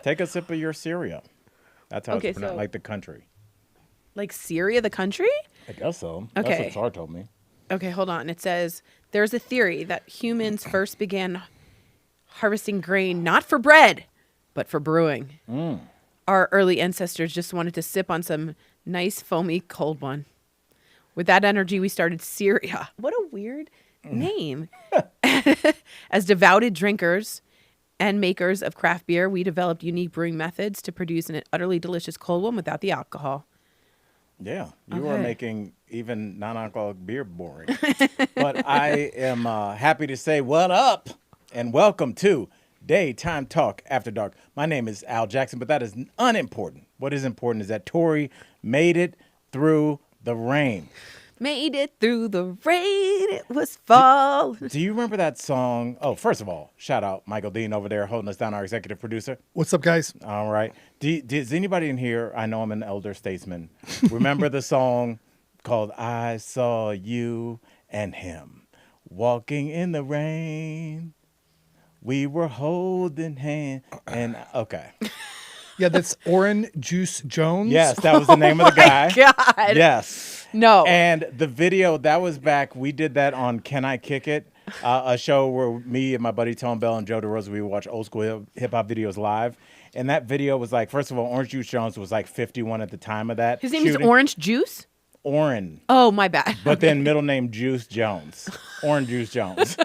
Take a sip of your Syria. That's how Okay, it's pronounced, so- like the country. Like Syria, the country? I guess so. Okay. That's what Tsar told me. Okay, hold on. It says there's a theory that humans first began harvesting grain not for bread, but for brewing. Our early ancestors just wanted to sip on some nice foamy cold one. With that energy, we started Syria. What a weird name. As devoted drinkers and makers of craft beer, we developed unique brewing methods to produce an utterly delicious cold one without the alcohol. Yeah, you are Okay. making even non-alcoholic beer boring. But I am happy to say what up and welcome to Daytime Talk After Dark. My name is Al Jackson, but that is unimportant. What is important is that Tory made it through the rain. Made it through the rain, it was fall. Do you remember that song? Oh, first of all, shout out Michael Dean over there holding us down, our executive producer. What's up, guys? All right. Does anybody in here, I know I'm an elder statesman, remember the song called I Saw You and Him Walking in the Rain? We were holding hands. And okay. Yeah, that's Oren Juice Jones. Yes, that was the name of the guy. God. Yes. No. And the video, that was back, we did that on Can I Kick It? A show where me and my buddy Tone Bell and Joe DeRosa, we would watch old school hip hop videos live. And that video was like, first of all, Orange Juice Jones was like 51 at the time of that. His name is shooting. Orange Juice? Oren. Oh, my bad. But then middle name Juice Jones. Orange Juice Jones.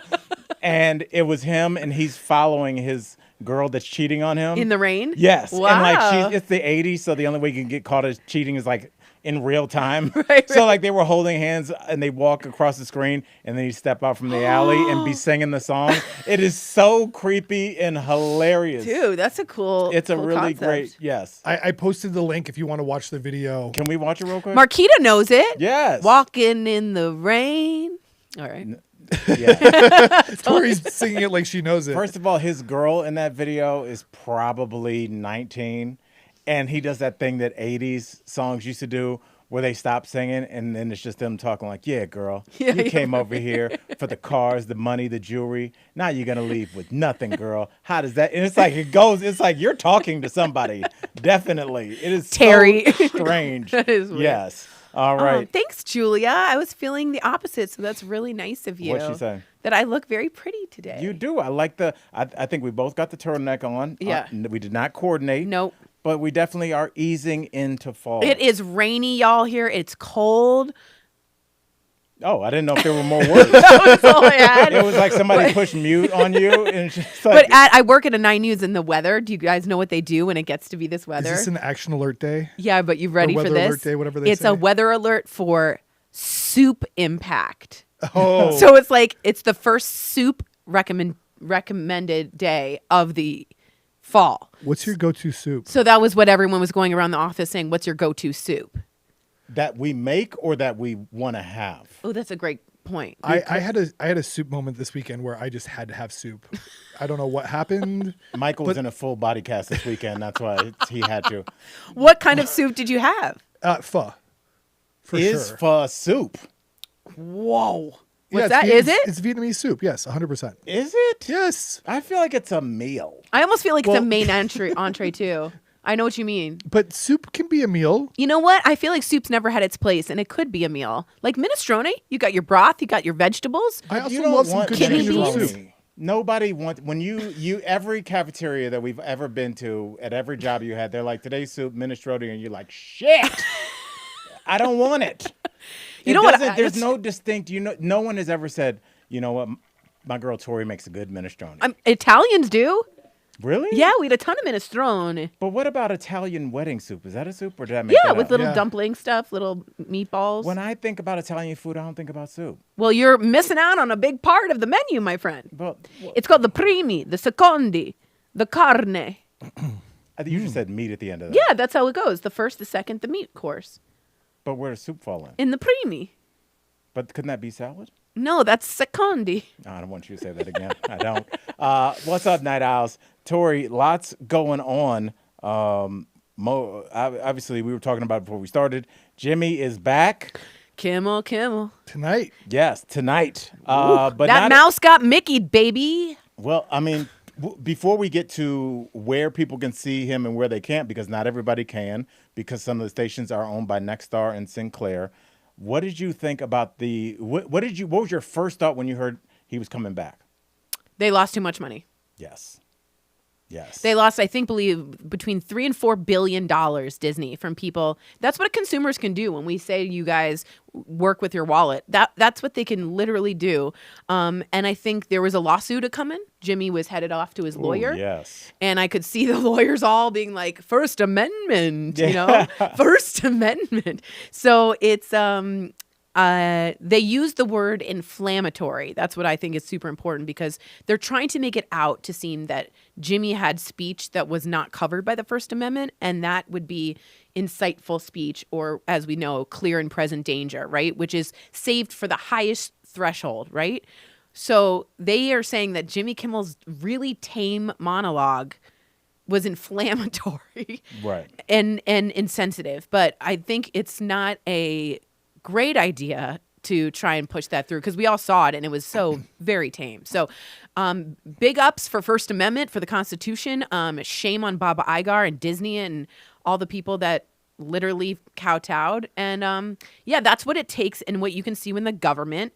And it was him, and he's following his girl that's cheating on him. In the rain? Yes. Wow. And like it's the 80s, so the only way you can get caught as cheating is like in real time. Right. So like they were holding hands and they walk across the screen and then you step out from the alley and be singing the song. It is so creepy and hilarious. Dude, that's a cool It's a cool really concept. great, yes. I posted the link if you want to watch the video. Can we watch it real quick? Marquita knows it. Yes. Walking in the rain. All right. Yeah. Tori's singing it like she knows it. First of all, his girl in that video is probably 19. And he does that thing that 80s songs used to do where they stop singing and then it's just them talking like, yeah, girl, you came over here for the cars, the money, the jewelry. Now you're going to leave with nothing, girl. How does that? And it's like it's like you're talking to somebody. Definitely. It is Terry. so strange. That is weird. Yes. All right. Thanks, Julia. I was feeling the opposite, so that's really nice of you. What'd she say? That I look very pretty today. You do. I like I think we both got the turtleneck on. Yeah. We did not coordinate. Nope. But we definitely are easing into fall. It is rainy, y'all, here. It's cold. Oh, I didn't know if there were more words. That's all I had. It was like somebody pushed mute on you. And it's just like, But I work at a 9 News in the weather. Do you guys know what they do when it gets to be this Is weather? this an action alert day? Yeah, but you ready for weather this? alert day, whatever they it's say? a weather alert for soup impact. Oh, So it's like it's the first soup recommended day of the fall. what's your go-to soup? So that was what everyone was going around the office saying, what's your go-to soup? that we make or that we want to have. Oh, that's a great point. I had a soup moment this weekend where I just had to have soup. I don't know what happened. Michael was in a full body cast this weekend. That's why he had to. What kind of soup did you have? Pho. For Is sure. pho soup? Whoa. Yeah, What's that? Is Is it? It's Vietnamese soup. Yes, 100%. Is it? Yes. I feel like it's a meal. I almost feel like Well- it's a main entree too. I know what you mean. But soup can be a meal. You know what? I feel like soup's never had its place, and it could be a meal. Like minestrone, you got your broth, you got your vegetables. I You also don't love some want good kidney chicken noodle beans? soup. Nobody wants when you every cafeteria that we've ever been to at every job you had, they're like today's soup minestrone, and you're like shit. I don't want it. You know what? There's no distinct. No one has ever said. You know what? My girl Tori makes a good minestrone. Italians do. Really? Yeah, we had a ton of minestrone. But what about Italian wedding soup? Is that a soup or did I make Yeah, that with up? little Yeah. dumpling stuff, little meatballs. When I think about Italian food, I don't think about soup. Well, you're missing out on a big part of the menu, my friend. But It's called the primi, the secondi, the carne. you just said meat at the end of that. Yeah, that's how it goes. The first, the second, the meat course. But where does soup fall in? In the primi. But couldn't that be salad? No, that's secondi. No, I don't want you to say that again. I don't. What's up, Night Owls? Tori, lots going on. Obviously, we were talking about it before we started. Jimmy is back. Kimmel. Tonight. Yes, tonight. But That not, mouse got Mickey'd, baby. Well, I mean, Before we get to where people can see him and where they can't, because not everybody can, because some of the stations are owned by Nexstar and Sinclair. What did you think about what was your first thought when you heard he was coming back? They lost too much money. Yes. They lost, I think, believe between $3 and $4 billion, Disney, from people. That's what consumers can do when we say you guys work with your wallet. That's what they can literally do. And I think there was a lawsuit coming. Jimmy was headed off to his lawyer. Yes. And I could see the lawyers all being like, First Amendment, First Amendment. So it's they use the word inflammatory. That's what I think is super important, because they're trying to make it out to seem that Jimmy had speech that was not covered by the First Amendment, and that would be insightful speech, or, as we know, clear and present danger, right? Which is saved for the highest threshold, right? So they are saying that Jimmy Kimmel's really tame monologue was inflammatory, right, and insensitive. But I think it's not a great idea to try and push that through, because we all saw it and it was so very tame. So big ups for First Amendment, for the Constitution. Shame on Bob Iger and Disney and all the people that literally kowtowed. And that's what it takes, and what you can see when the government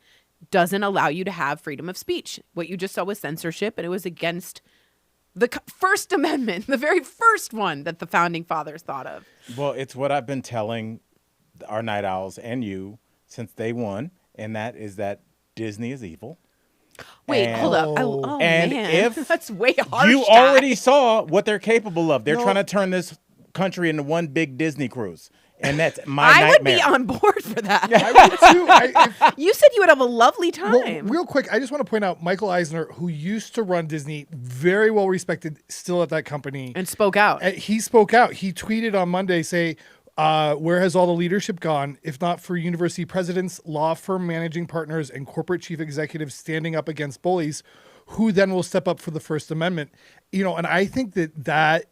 doesn't allow you to have freedom of speech. What you just saw was censorship, and it was against the First Amendment, the very first one that the founding fathers thought of. Well, it's what I've been telling our night owls and you since day one, and that is that Disney is evil. Wait, hold up. And man. if that's way harsh. You already saw what they're capable of. They're No. trying to turn this country into one big Disney cruise. And that's my I would nightmare. be on board for that. I would too. You said you would have a lovely time. Well, real quick, I just want to point out Michael Eisner, who used to run Disney, very well respected, still at that company. And spoke out. He spoke out. He tweeted on Monday, where has all the leadership gone, if not for university presidents, law firm managing partners, and corporate chief executives standing up against bullies, who then will step up for the First Amendment? And I think that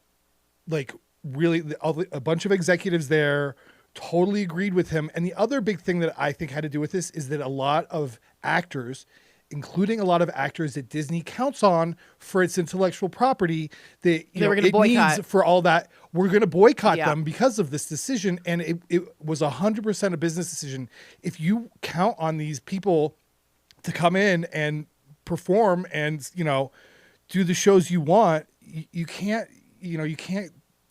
really a bunch of executives there totally agreed with him. And the other big thing that I think had to do with this is that a lot of actors, including a lot of actors that Disney counts on for its intellectual property, that They were gonna boycott. needs for all that, we're going to boycott Yeah. them because of this decision. And it was 100% a business decision. If you count on these people to come in and perform and do the shows you want, you can't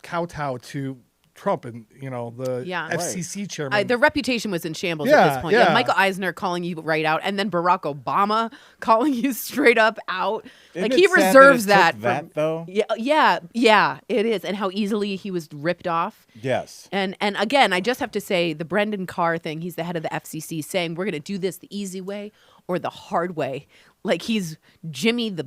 kowtow to Trump and the FCC chairman. Their reputation was in shambles at this point. Yeah. Michael Eisner calling you right out, and then Barack Obama calling you straight up out. Isn't He it sad reserves that. that Though. Yeah, it is, and how easily he was ripped off. Yes. And again, I just have to say the Brendan Carr thing. He's the head of the FCC, saying we're going to do this the easy way or the hard way. Like he's Jimmy the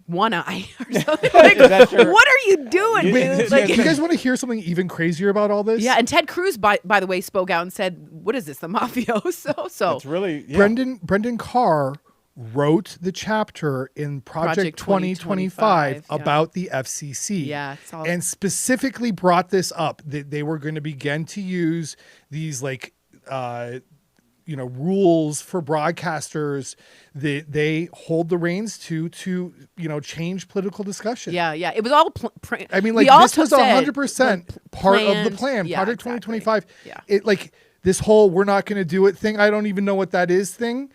One-Eye or something. Like, what are you doing, dude? Do you guys want to hear something even crazier about all this? Yeah, and Ted Cruz, by the way, spoke out and said, "What is this, the mafioso?" So it's really Brendan Carr wrote the chapter in Project 2025 about the FCC. Yeah, and specifically brought this up that they were going to begin to use these rules for broadcasters that they hold the reins to change political discussion. Yeah. It was all. This was 100% part of the plan. Yeah, Project 2025. Yeah. It this whole "we're not going to do it" thing. I don't even know what that is thing.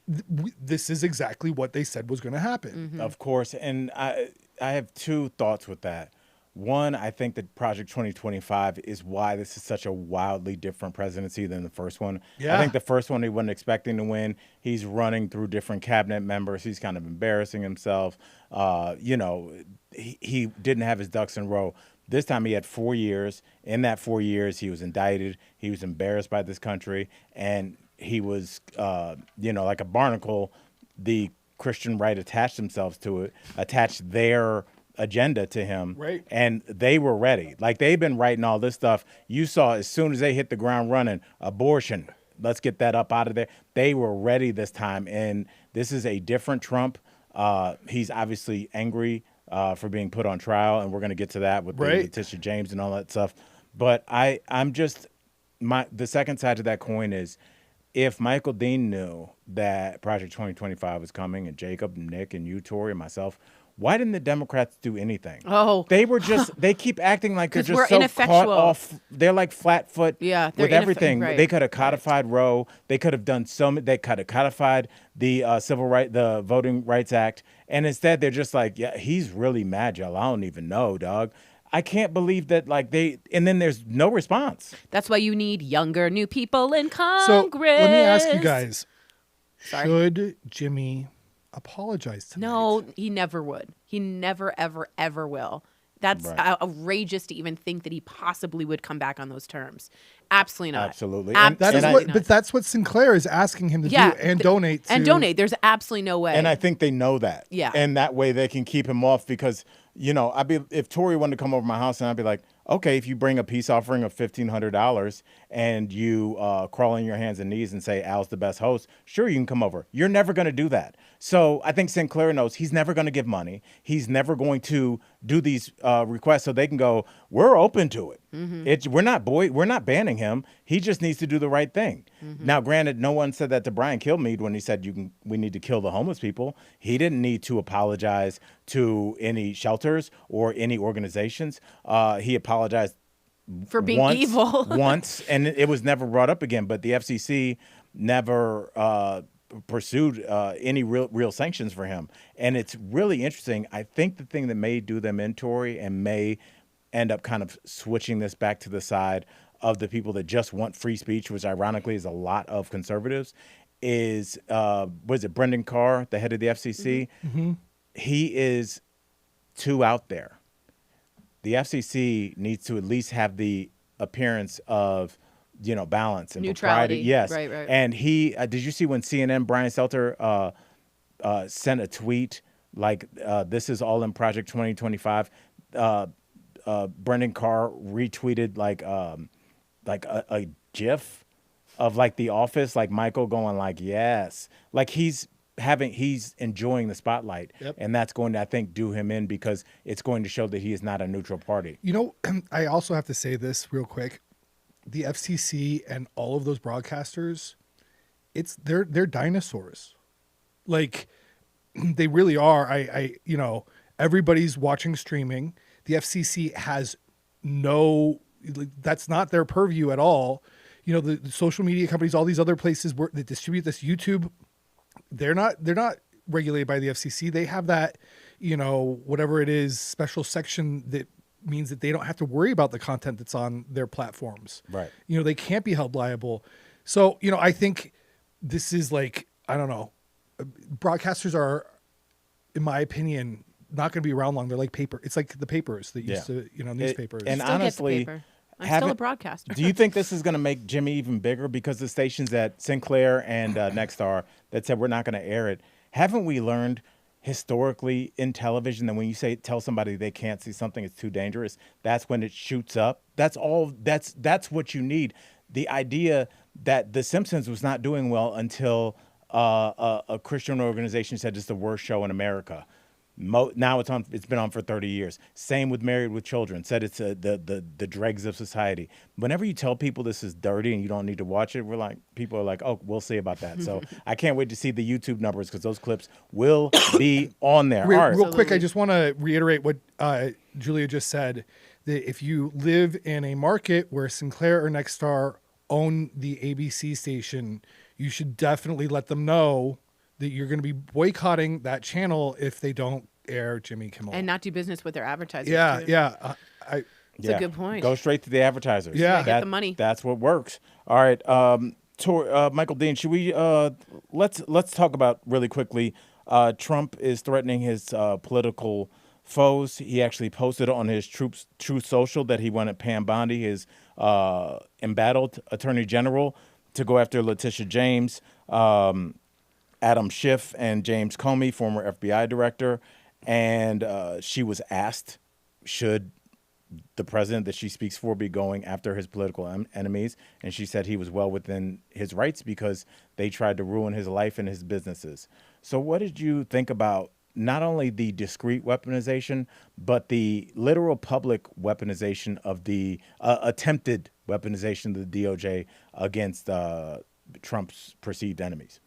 This is exactly what they said was going to happen. Mm-hmm. Of course, and I have two thoughts with that. One, I think that Project 2025 is why this is such a wildly different presidency than the first one. Yeah. I think the first one he wasn't expecting to win. He's running through different cabinet members. He's kind of embarrassing himself. He didn't have his ducks in a row. This time he had 4 years. In that 4 years, he was indicted. He was embarrassed by this country. And he was, like a barnacle, the Christian right attached themselves to it, attached their agenda to him. Right. And they were ready. They've been writing all this stuff. You saw as soon as they hit the ground running, abortion, let's get that up out of there. They were ready this time. And this is a different Trump. He's obviously angry for being put on trial. And we're going to get to that with Letitia James and all that stuff. But I'm just, the second side to that coin is, if Michael Dean knew that Project 2025 was coming, and Jacob, and Nick, and you, Tori, and myself, Why didn't the Democrats do anything? Oh. They were just, they keep acting like they're 'Cause just we're so ineffectual. caught off. They're like flat foot Yeah, they're with everything. right. They could have codified Roe. They could have done so many, they could have codified the the Voting Rights Act. And instead they're just like, yeah, he's really mad, y'all. I don't even know, dog. I can't believe that, like, and then there's no response. That's why you need younger, new people in Congress. So let me ask you guys, Sorry. should Jimmy apologize tonight? No, he never would. He never, ever, ever will. That's outrageous to even think that he possibly would come back on those terms. Absolutely not. Absolutely. Absolutely But that's what Sinclair is asking him to do and donate to. And donate. There's absolutely no way. And I think they know that. Yeah. And that way they can keep him off because, you know, if Tory wanted to come over my house and I'd be like, okay, if you bring a peace offering of $1,500 and you crawl on your hands and knees and say Al's the best host, sure, you can come over. You're never going to do that. So I think Sinclair knows he's never going to give money. He's never going to do these requests so they can go, we're open to it. Mm-hmm. We're not banning him. He just needs to do the right thing. Mm-hmm. Now, granted, no one said that to Brian Kilmeade when he said we need to kill the homeless people. He didn't need to apologize to any shelters or any organizations. He apologized for being evil once, and it was never brought up again. But the FCC never pursued any real sanctions for him. And it's really interesting. I think the thing that may do them in, Tory, and may end up kind of switching this back to the side of the people that just want free speech, which ironically is a lot of conservatives, is was it Brendan Carr, the head of the FCC? Mm-hmm. He is too out there. The FCC needs to at least have the appearance of, you know, balance and neutrality. Propriety. Yes. Right. And he, did you see when CNN, Brian Stelter, sent a tweet like, this is all in Project 2025? Brendan Carr retweeted like a GIF of like The Office, like Michael going like, yes, like he's enjoying the spotlight. Yep. And that's going to, I think, do him in because it's going to show that he is not a neutral party. You know, I also have to say this real quick. The FCC and all of those broadcasters, they're dinosaurs. Like they really are. I you know, everybody's watching streaming. The FCC has that's not their purview at all. You know, the social media companies, all these other places that distribute this, YouTube, they're not regulated by the FCC. They have that, you know, whatever it is, special section that means that they don't have to worry about the content that's on their platforms. Right. You know, they can't be held liable. So, you know, I think this is like, I don't know, broadcasters are, in my opinion, not going to be around long. They're like paper. It's like the papers that used to, you know, newspapers. And still honestly, I'm still a broadcaster. Do you think this is going to make Jimmy even bigger? Because the stations at Sinclair and Nexstar that said we're not going to air it, haven't we learned historically in television that when you tell somebody they can't see something, it's too dangerous, that's when it shoots up? That's what you need. The idea that The Simpsons was not doing well until a Christian organization said it's the worst show in America. Now it's been on for 30 years. Same with Married with Children. Said it's the dregs of society. Whenever you tell people this is dirty and you don't need to watch it, people are like, oh, we'll see about that. So I can't wait to see the YouTube numbers because those clips will be on there. Real quick, I just want to reiterate what Julia just said. That if you live in a market where Sinclair or Nexstar own the ABC station, you should definitely let them know that you're going to be boycotting that channel if they don't air Jimmy Kimmel. And not do business with their advertisers. Yeah, too. yeah. It's a good point. Go straight to the advertisers. Yeah. Get the money. That's what works. All right. Michael Dean, should we let's talk about really quickly. Trump is threatening his political foes. He actually posted on his Truth Social that he wanted Pam Bondi, his embattled attorney general, to go after Letitia James, Adam Schiff, and James Comey, former FBI director. And she was asked, should the president that she speaks for be going after his political enemies? And she said he was well within his rights because they tried to ruin his life and his businesses. So what did you think about not only the discrete weaponization, but the literal public weaponization of the attempted weaponization of the DOJ against Trump's perceived enemies?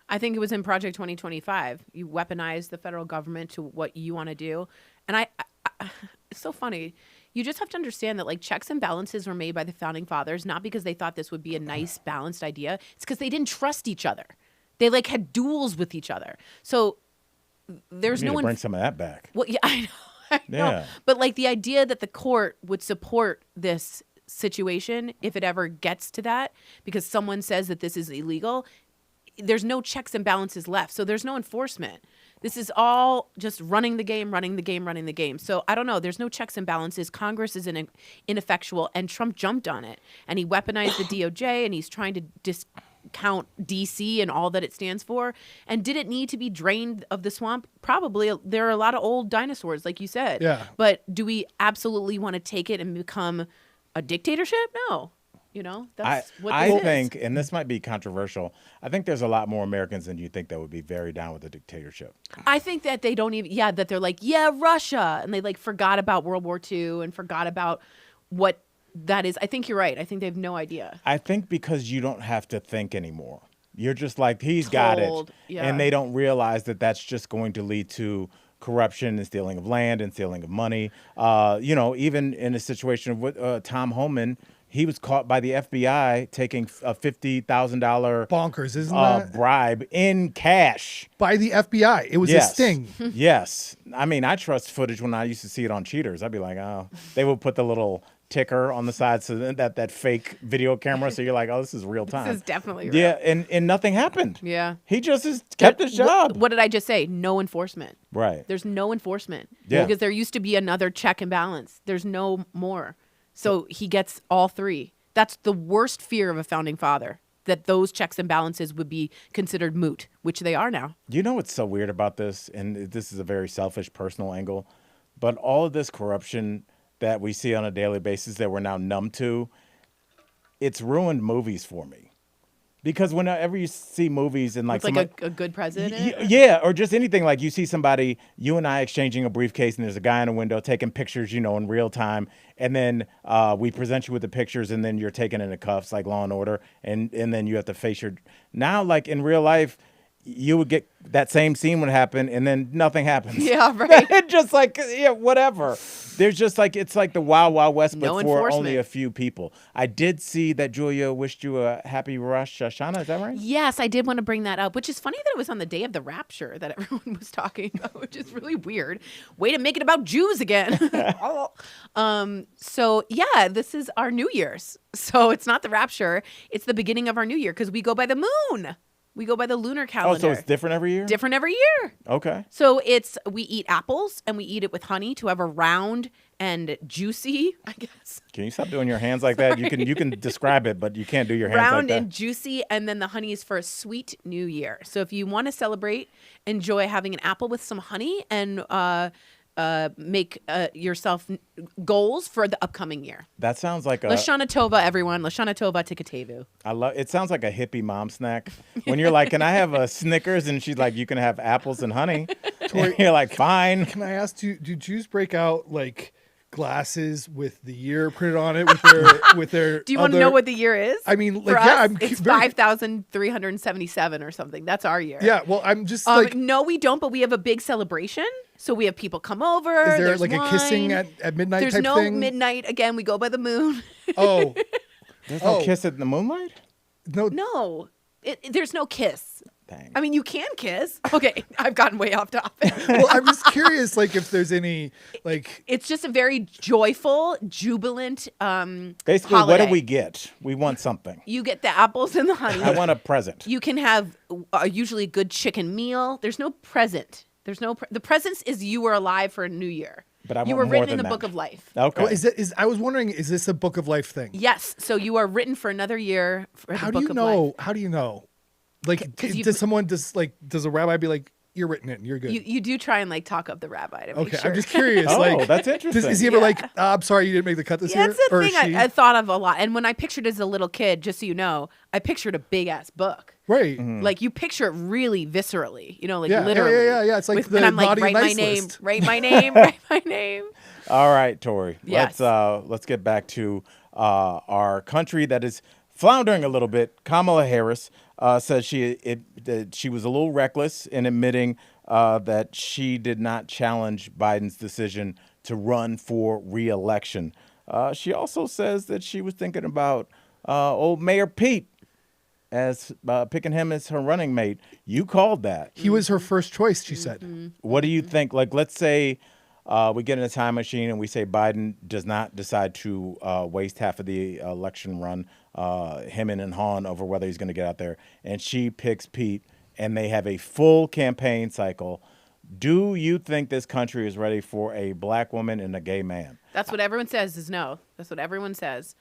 I think it was in Project 2025. You weaponize the federal government to what you want to do. And I it's so funny. You just have to understand that like checks and balances were made by the founding fathers, not because they thought this would be a nice, balanced idea. It's because they didn't trust each other. They like had duels with each other. So there's You no need to one. bring some of that back. Well, yeah, I know. I know. Yeah. But like the idea that the court would support this situation if it ever gets to that, because someone says that this is illegal, there's no checks and balances left. So there's no enforcement. This is all just running the game, running the game, running the game. So I don't know. There's no checks and balances. Congress is ineffectual, and Trump jumped on it. And he weaponized the DOJ, and he's trying to discount DC and all that it stands for. And did it need to be drained of the swamp? Probably. There are a lot of old dinosaurs, like you said. Yeah. But do we absolutely want to take it and become a dictatorship? No. You know, that's what this I is. think, and this might be controversial, I think there's a lot more Americans than you think that would be very down with a dictatorship. I think that they don't even, that they're like, yeah, Russia. And they like forgot about World War II and forgot about what that is. I think you're right. I think they have no idea. I think because you don't have to think anymore. You're just like, he's got it. Yeah. And they don't realize that that's just going to lead to corruption and stealing of land and stealing of money. Even in a situation with Tom Homan, he was caught by the FBI taking a $50,000 Bonkers, isn't that? bribe in cash. By the FBI. It was a sting. Yes. I mean, I trust footage when I used to see it on Cheaters. I'd be like, oh, they would put the little ticker on the side, so that fake video camera, so you're like, oh, this is real time. This is definitely real. Yeah, and nothing happened. Yeah. He just kept his job. What did I just say? No enforcement. Right. There's no enforcement. Yeah. Because there used to be another check and balance. There's no more. So he gets all three. That's the worst fear of a founding father, that those checks and balances would be considered moot, which they are now. You know what's so weird about this? And this is a very selfish personal angle, but all of this corruption that we see on a daily basis that we're now numb to, it's ruined movies for me. Because whenever you see movies and like a good president? Yeah, or just anything, like you see somebody, you and I exchanging a briefcase, and there's a guy in a window taking pictures, in real time, and then we present you with the pictures, and then you're taken into cuffs like Law and Order, and then you have to face your... Now, like in real life, you would get that same scene would happen, and then nothing happens. Yeah, right. Just like, whatever. There's just like, it's like the Wild Wild West, but No for enforcement. only a few people. I did see that Julia wished you a happy Rosh Hashanah. Is that right? Yes, I did want to bring that up, which is funny that it was on the day of the rapture that everyone was talking about, which is really weird. Way to make it about Jews again. This is our New Year's. So it's not the rapture. It's the beginning of our New Year because we go by the moon. We go by the lunar calendar. Oh, so it's different every year? Different every year. Okay. So we eat apples and we eat it with honey to have a round and juicy, I guess. Can you stop doing your hands like that? You can describe it, but you can't do your hands Round like that. and juicy, and then the honey is for a sweet New Year. So if you want to celebrate, enjoy having an apple with some honey and make yourself goals for the upcoming year. That sounds like a... Lashana Tova, everyone. Lashana Tova Tikatevu. It sounds like a hippie mom snack. When you're like, can I have a Snickers? And she's like, you can have apples and honey. And you're like, fine. Can I ask, do Jews break out like glasses with the year printed on it with their Do you want to know what the year is? I mean, for like, us, it's 5,377 or something. That's our year. Yeah, well, I'm just like... No, we don't, but we have a big celebration. So we have people come over. Is there there's like wine. a kissing at midnight There's type no thing? midnight. Again, we go by the moon. Oh. There's no kiss in the moonlight? No. There's no kiss. Dang. I mean, you can kiss. Okay, I've gotten way off topic. Well, I'm just curious, like, if there's any, like... It's just a very joyful, jubilant Basically, holiday. what do we get? We want something. You get the apples and the honey. I want a present. You can have usually a good chicken meal. There's no present. The presence is you were alive for a new year. But I you want were more written in than the that. book of life. Okay. Oh, I was wondering, is this a book of life thing? Yes. So you are written for another year for the book of life. How do you know? Like, 'Cause does a rabbi be like, you're written in, you're good? You do try and like talk up the rabbi to make Okay, sure. I'm just curious. Oh, like, that's interesting. Is he ever like, I'm sorry you didn't make the cut this year? That's the Or thing she? I thought of a lot. And when I pictured as a little kid, just so you know, I pictured a big ass book. Right. Like you picture it really viscerally, like Yeah, literally. yeah. It's like the and I'm like, naughty write and my nice name, list. write my name, write my name. All right, Tori. Yes. Let's get back to our country that is floundering a little bit. Kamala Harris says that she was a little reckless in admitting that she did not challenge Biden's decision to run for re-election. She also says that she was thinking about old Mayor Pete as picking him as her running mate. You called that. He was her first choice, she said. What do you think? Like, let's say we get in a time machine and we say Biden does not decide to waste half of the election run, hemming and hawing over whether he's going to get out there, and she picks Pete, and they have a full campaign cycle. Do you think this country is ready for a black woman and a gay man? That's what everyone says is no. That's what everyone says.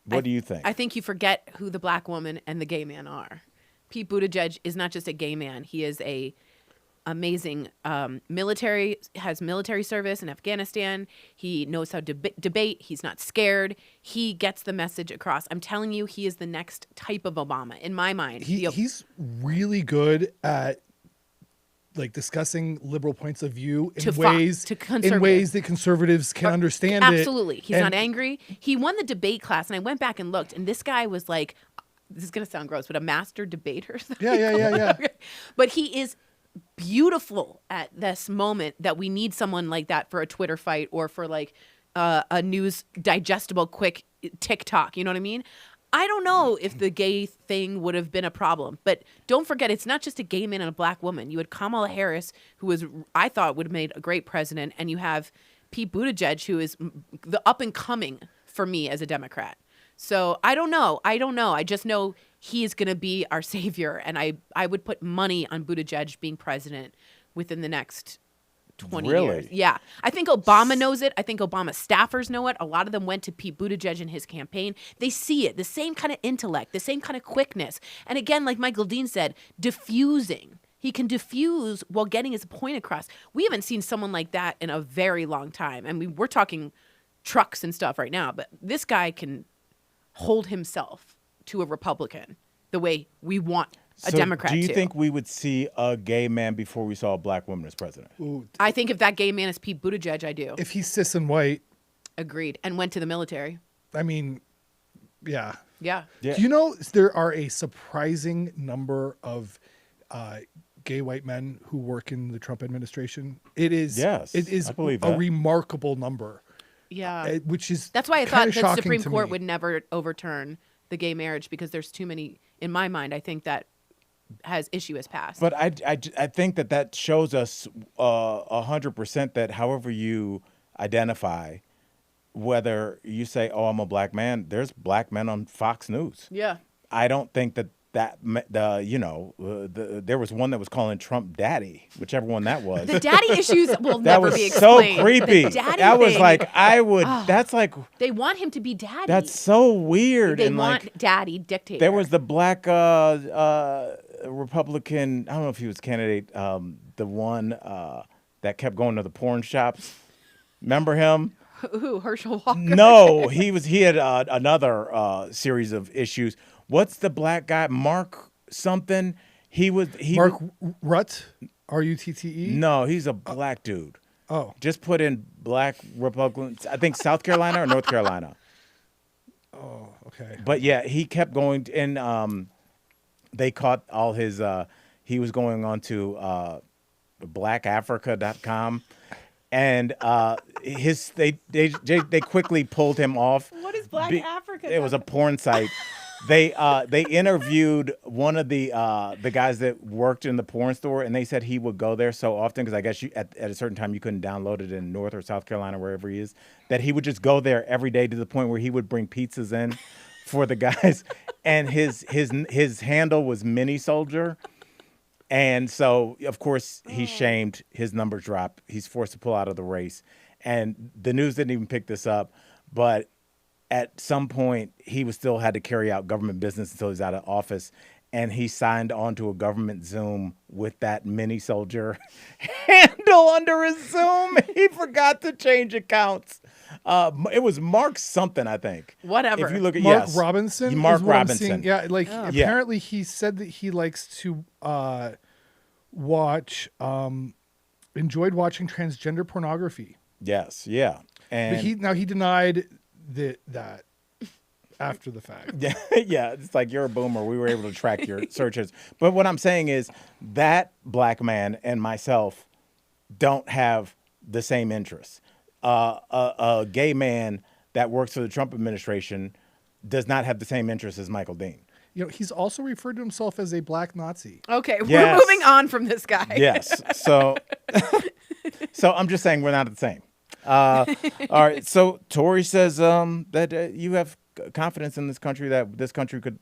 What do you think? I think you forget who the black woman and the gay man are. Pete Buttigieg is not just a gay man. He is a amazing military, has military service in Afghanistan. He knows how to debate. He's not scared. He gets the message across. I'm telling you, he is the next type of Obama in my mind. He's really good at like discussing liberal points of view in ways that conservatives can understand. Absolutely. He's not angry. He won the debate class, and I went back and looked, and this guy was like, this is going to sound gross, but a master debater. Yeah. But he is beautiful at this moment that we need someone like that for a Twitter fight or for like a news digestible quick TikTok. You know what I mean? I don't know if the gay thing would have been a problem, but don't forget, it's not just a gay man and a black woman. You had Kamala Harris, I thought would have made a great president, and you have Pete Buttigieg, who is the up and coming for me as a Democrat. So I don't know. I just know he is going to be our savior, and I would put money on Buttigieg being president within the next 20 years. Yeah. I think Obama knows it. I think Obama staffers know it. A lot of them went to Pete Buttigieg in his campaign. They see it. The same kind of intellect, the same kind of quickness. And again, like Michael Dean said, diffusing. He can diffuse while getting his point across. We haven't seen someone like that in a very long time. I mean, we're talking trucks and stuff right now, but this guy can hold himself to a Republican the way we want a Democrat to. Do you think we would see a gay man before we saw a black woman as president? Ooh. I think if that gay man is Pete Buttigieg, I do. If he's cis and white. Agreed. And went to the military. I mean, yeah. Yeah. Do you know there are a surprising number of gay white men who work in the Trump administration? It is I believe a that. remarkable number. Yeah. Which is That's why I thought that the Supreme Court me. would never overturn the gay marriage, because there's too many, in my mind, I think that issue has passed. But I think that shows us 100% that however you identify, whether you say, oh, I'm a black man, there's black men on Fox News. Yeah. I don't think that there was one that was calling Trump daddy, whichever one that was. The daddy issues will that never was be explained. So creepy. The daddy that was thing. like, that's like. They want him to be daddy. That's so weird. They and want like, daddy dictator. There was the black Republican, I don't know if he was candidate, the one that kept going to the porn shops. Remember him? Who, Herschel Walker? No, he had another series of issues. What's the black guy? Mark something? Mark Rutte? R-U-T-T-E? No, he's a black dude. Oh. Just put in black Republicans. I think South Carolina or North Carolina. Oh, okay. But yeah, he kept going, and they caught all his. He was going on to blackafrica.com, and they quickly pulled him off. What is Black Africa? It was a porn site. They interviewed one of the guys that worked in the porn store, and they said he would go there so often because I guess at a certain time you couldn't download it in North or South Carolina, wherever he is, that he would just go there every day to the point where he would bring pizzas in for the guys, and his handle was Mini Soldier, and so of course he's shamed. His numbers drop. He's forced to pull out of the race, and the news didn't even pick this up, but at some point, he still had to carry out government business until he's out of office, and he signed on to a government Zoom with that Mini Soldier handle under his Zoom. He forgot to change accounts. It was Mark something, I think. Whatever. If you look at Mark Robinson. Mark Robinson. Yeah, apparently he said that he likes to enjoyed watching transgender pornography. Yes, yeah. But he denied that after the fact. Yeah, yeah, it's like you're a boomer. We were able to track your searches. But what I'm saying is that black man and myself don't have the same interests. A gay man that works for the Trump administration does not have the same interests as Michael Dean. You know, he's also referred to himself as a black Nazi. Okay, Yes. we're moving on from this guy. Yes. So, so I'm just saying we're not the same. All right. So Tory says that you have confidence in this country, that this country could.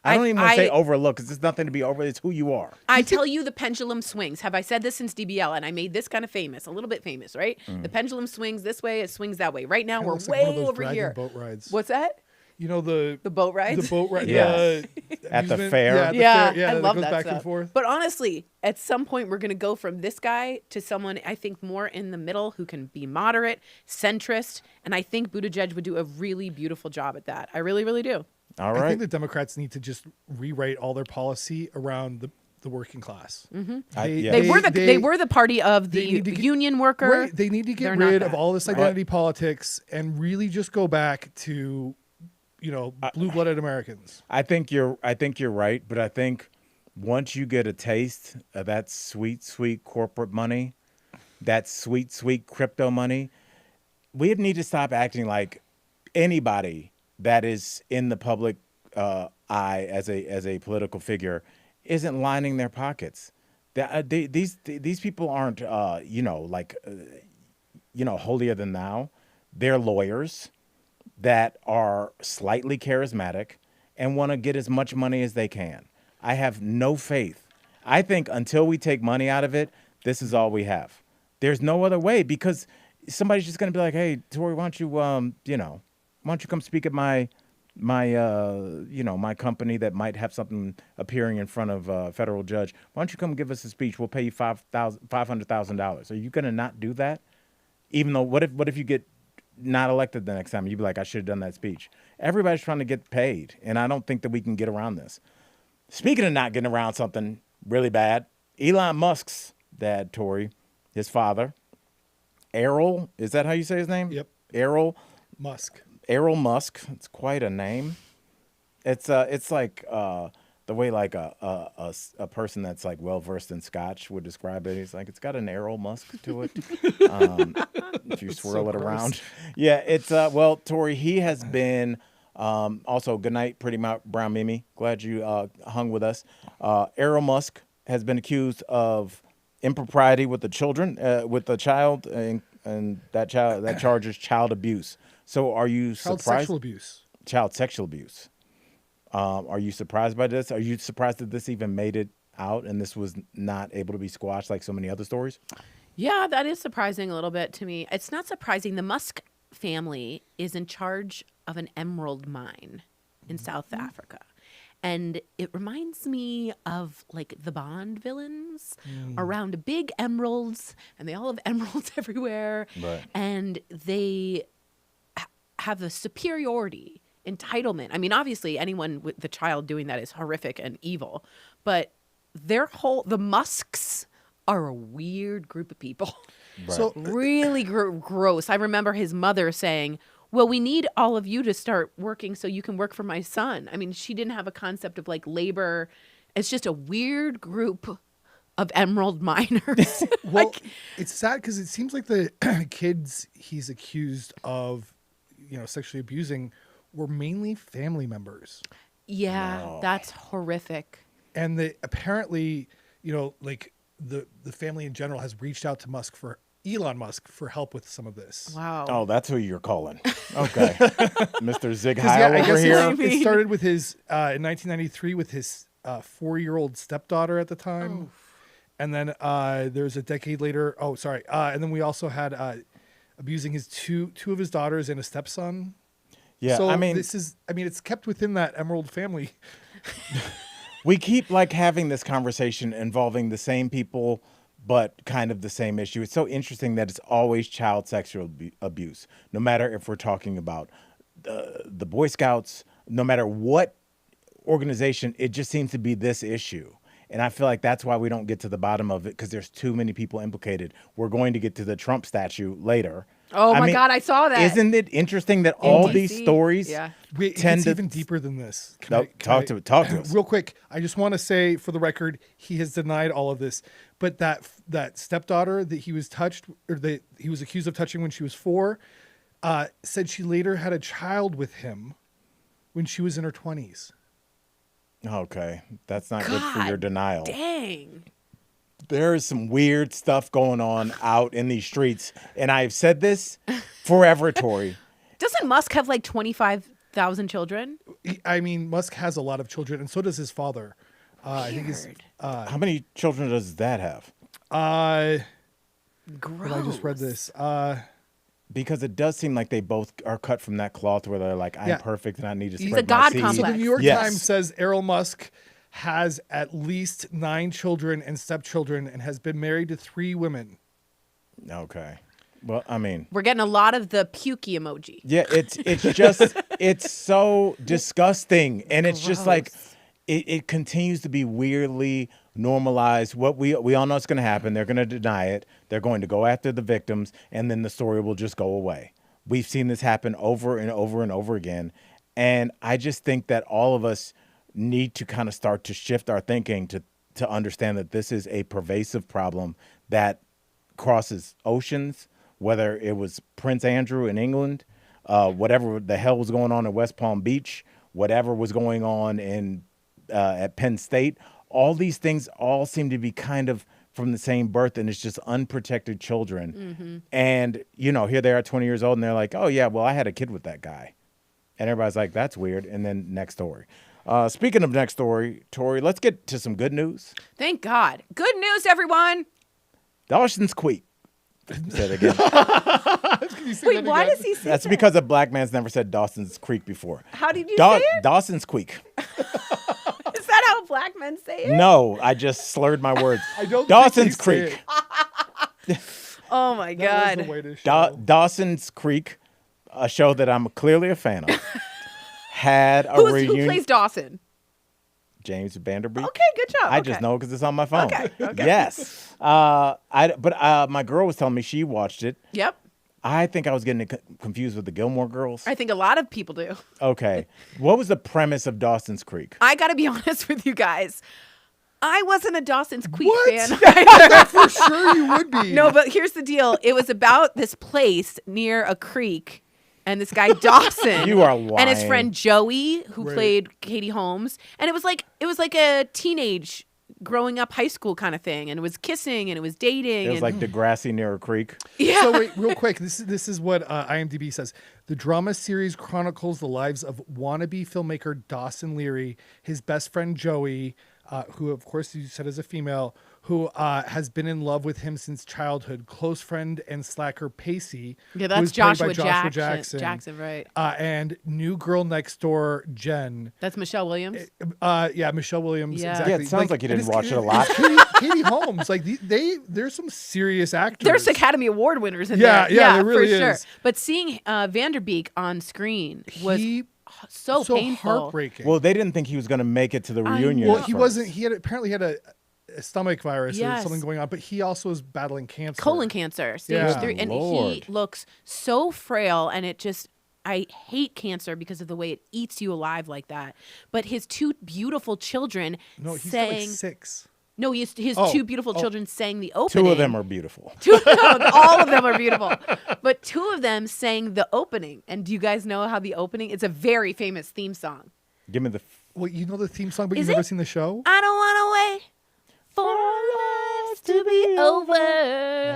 I don't even want to say overlook, because there's nothing to be over. It's who you are. I tell you, the pendulum swings. Have I said this since DBL? And I made this kind of famous, a little bit famous, right? The pendulum swings this way, it swings that way. Right now, we're Looks like one of way those over dragon here. boat rides. What's that? You know, the boat rides? The boat ride. Yes. At the amusement- fair. Yeah, at the Yeah, fair. Yeah, I that love goes that back stuff. and forth. But honestly, at some point, we're going to go from this guy to someone, I think, more in the middle who can be moderate, centrist. And I think Buttigieg would do a really beautiful job at that. I really, really do. All I right. think the Democrats need to just rewrite all their policy around the working class. Yeah. They were the party of the they need to get- union worker. Right. They need to get They're not rid of that. all this identity politics and really just go back to, you know, blue-blooded Americans. I think you're right, but I think once you get a taste of that sweet, sweet corporate money, that sweet, sweet crypto money, we need to stop acting like anybody that is in the public eye as a political figure isn't lining their pockets. These people aren't holier than thou. They're lawyers that are slightly charismatic and want to get as much money as they can. I have no faith. I think until we take money out of it, this is all we have. There's no other way, because somebody's just going to be like, "Hey, Tory, why don't you come speak at my company that might have something appearing in front of a federal judge. Why don't you come give us a speech? We'll pay you $500,000. Are you going to not do that? Even though, what if you get not elected the next time? You'd be like, I should have done that speech. Everybody's trying to get paid, and I don't think that we can get around this. Speaking of not getting around something really bad, Elon Musk's dad, Tory, his father, Errol, is that how you say his name? Yep. Errol Musk. It's quite a name. It's like the way like a person that's like well versed in Scotch would describe it. He's like, it's got an Errol Musk to it. If you swirl it around, yeah. It's Tory. He has been also good night, Pretty Brown Mimi. Glad you hung with us. Errol Musk has been accused of impropriety with the children, with the child, and that charges child abuse. So are you surprised? Sexual abuse. Child sexual abuse. Are you surprised by this? Are you surprised that this even made it out and this was not able to be squashed like so many other stories? Yeah, that is surprising a little bit to me. It's not surprising. The Musk family is in charge of an emerald mine in South Africa. And it reminds me of like the Bond villains around big emeralds, and they all have emeralds everywhere. Right. And they have a superiority, entitlement. I mean, obviously, anyone with the child doing that is horrific and evil, but the Musks are a weird group of people. Right. So Really gross. I remember his mother saying, well, we need all of you to start working so you can work for my son. I mean, she didn't have a concept of like labor. It's just a weird group of emerald miners. well, it's sad because it seems like the kids he's accused of, sexually abusing were mainly family members. Yeah, No. that's horrific. And apparently, like the family in general has reached out to Elon Musk for help with some of this. Wow. Oh, that's who you're calling. Okay. Mr. Zig 'Cause, yeah, Heil I over guess here. it started with his in 1993 with his 4-year-old stepdaughter at the time. And then there's a decade later. Oh, sorry. And then we also had abusing his two of his daughters and a stepson. Yeah, So I mean, it's kept within that emerald family. we keep like having this conversation involving the same people, but kind of the same issue. It's so interesting that it's always child sexual abuse, no matter if we're talking about the Boy Scouts, no matter what organization, it just seems to be this issue. And I feel like that's why we don't get to the bottom of it, because there's too many people implicated. We're going to get to the Trump statue later. Oh my God, I saw that. Isn't it interesting that all DC? these stories Wait, tend it's to even deeper than this. talk to us real quick. I just want to say, for the record, he has denied all of this. But that stepdaughter that he was he was accused of touching when she was 4, said she later had a child with him when she was in her 20s. Okay, that's not good for your denial. Dang. There is some weird stuff going on out in these streets, and I've said this forever, Tori. Doesn't Musk have like 25,000 children? I mean, Musk has a lot of children, and so does his father. I think his. How many children does that have? Gross. I just read this. Because it does seem like they both are cut from that cloth where they're like, I'm perfect and I need to spread He's a my God seed. complex. So the New York Yes. Times says Errol Musk has at least 9 children and stepchildren and has been married to 3 women. Okay. Well, I mean, We're getting a lot of the pukey emoji. yeah, it's just it's so disgusting, and it's just like it continues to be weirdly normalized. What we all know is going to happen. They're going to deny it. They're going to go after the victims, and then the story will just go away. We've seen this happen over and over and over again, and I just think that all of us need to kind of start to shift our thinking to understand that this is a pervasive problem that crosses oceans, whether it was Prince Andrew in England, whatever the hell was going on in West Palm Beach, whatever was going on in at Penn State. All these things all seem to be kind of from the same birth, and it's just unprotected children. Mm-hmm. And, here they are 20 years old, and they're like, oh, yeah, well, I had a kid with that guy. And everybody's like, that's weird. And then next story. Speaking of next story, Tori, let's get to some good news. Thank God. Good news, everyone. Dawson's Creek. Say it again. Wait, why does he say That's that? because a black man's never said Dawson's Creek before. How did you say it? Dawson's Creek. Is that how black men say it? No, I just slurred my words. I don't Dawson's think they say Creek. Oh my That was God. the way to show. Dawson's Creek, a show that I'm clearly a fan of, had a Who reunion. plays Dawson? James Van Der Beek. Okay, good job. I just know because it's on my phone. Okay. Yes. But my girl was telling me she watched it. Yep. I think I was getting confused with the Gilmore Girls. I think a lot of people do. Okay. What was the premise of Dawson's Creek? I got to be honest with you guys. I wasn't a Dawson's Creek What? fan either. For sure you would be. No, but here's the deal. It was about this place near a creek, and this guy Dawson, You are lying. and his friend Joey, who Right. played Katie Holmes, and it was like a teenage growing up high school kind of thing, and it was kissing and it was dating. It was and, like Degrassi near a creek. yeah. So wait, real quick. This is what IMDb says. The drama series chronicles the lives of wannabe filmmaker Dawson Leary, his best friend Joey, who of course you said is a female, who has been in love with him since childhood. Close friend and slacker Pacey. Yeah, who that's is played by Joshua Jackson. Jackson, right? And new girl next door Jen. That's Michelle Williams. Yeah, Michelle Williams. Yeah. Exactly. Yeah, it sounds like you didn't and watch it a lot. Katie Holmes, like there's some serious actors. There's Academy Award winners in Yeah, there. yeah, there really for sure. is. But seeing Van Der Beek on screen was He- so so painful. heartbreaking. Well, they didn't think he was going to make it to the reunion. Well, at he first. wasn't. He had apparently had a stomach virus or Yes. something going on, but he also is battling cancer. Colon cancer, stage Yeah. 3, and he Lord. looks so frail, and it just. I hate cancer because of the way it eats you alive like that. But his 2 beautiful children No, he's got sang. like 6. No, his Oh, 2 beautiful children sang the opening. 2 of them are beautiful. All of them are beautiful. But 2 of them sang the opening. And do you guys know how the opening? It's a very famous theme song. Give me the. Well, you know the theme song, but Is you've never it? seen the show. I don't want to wait for our lives to be over.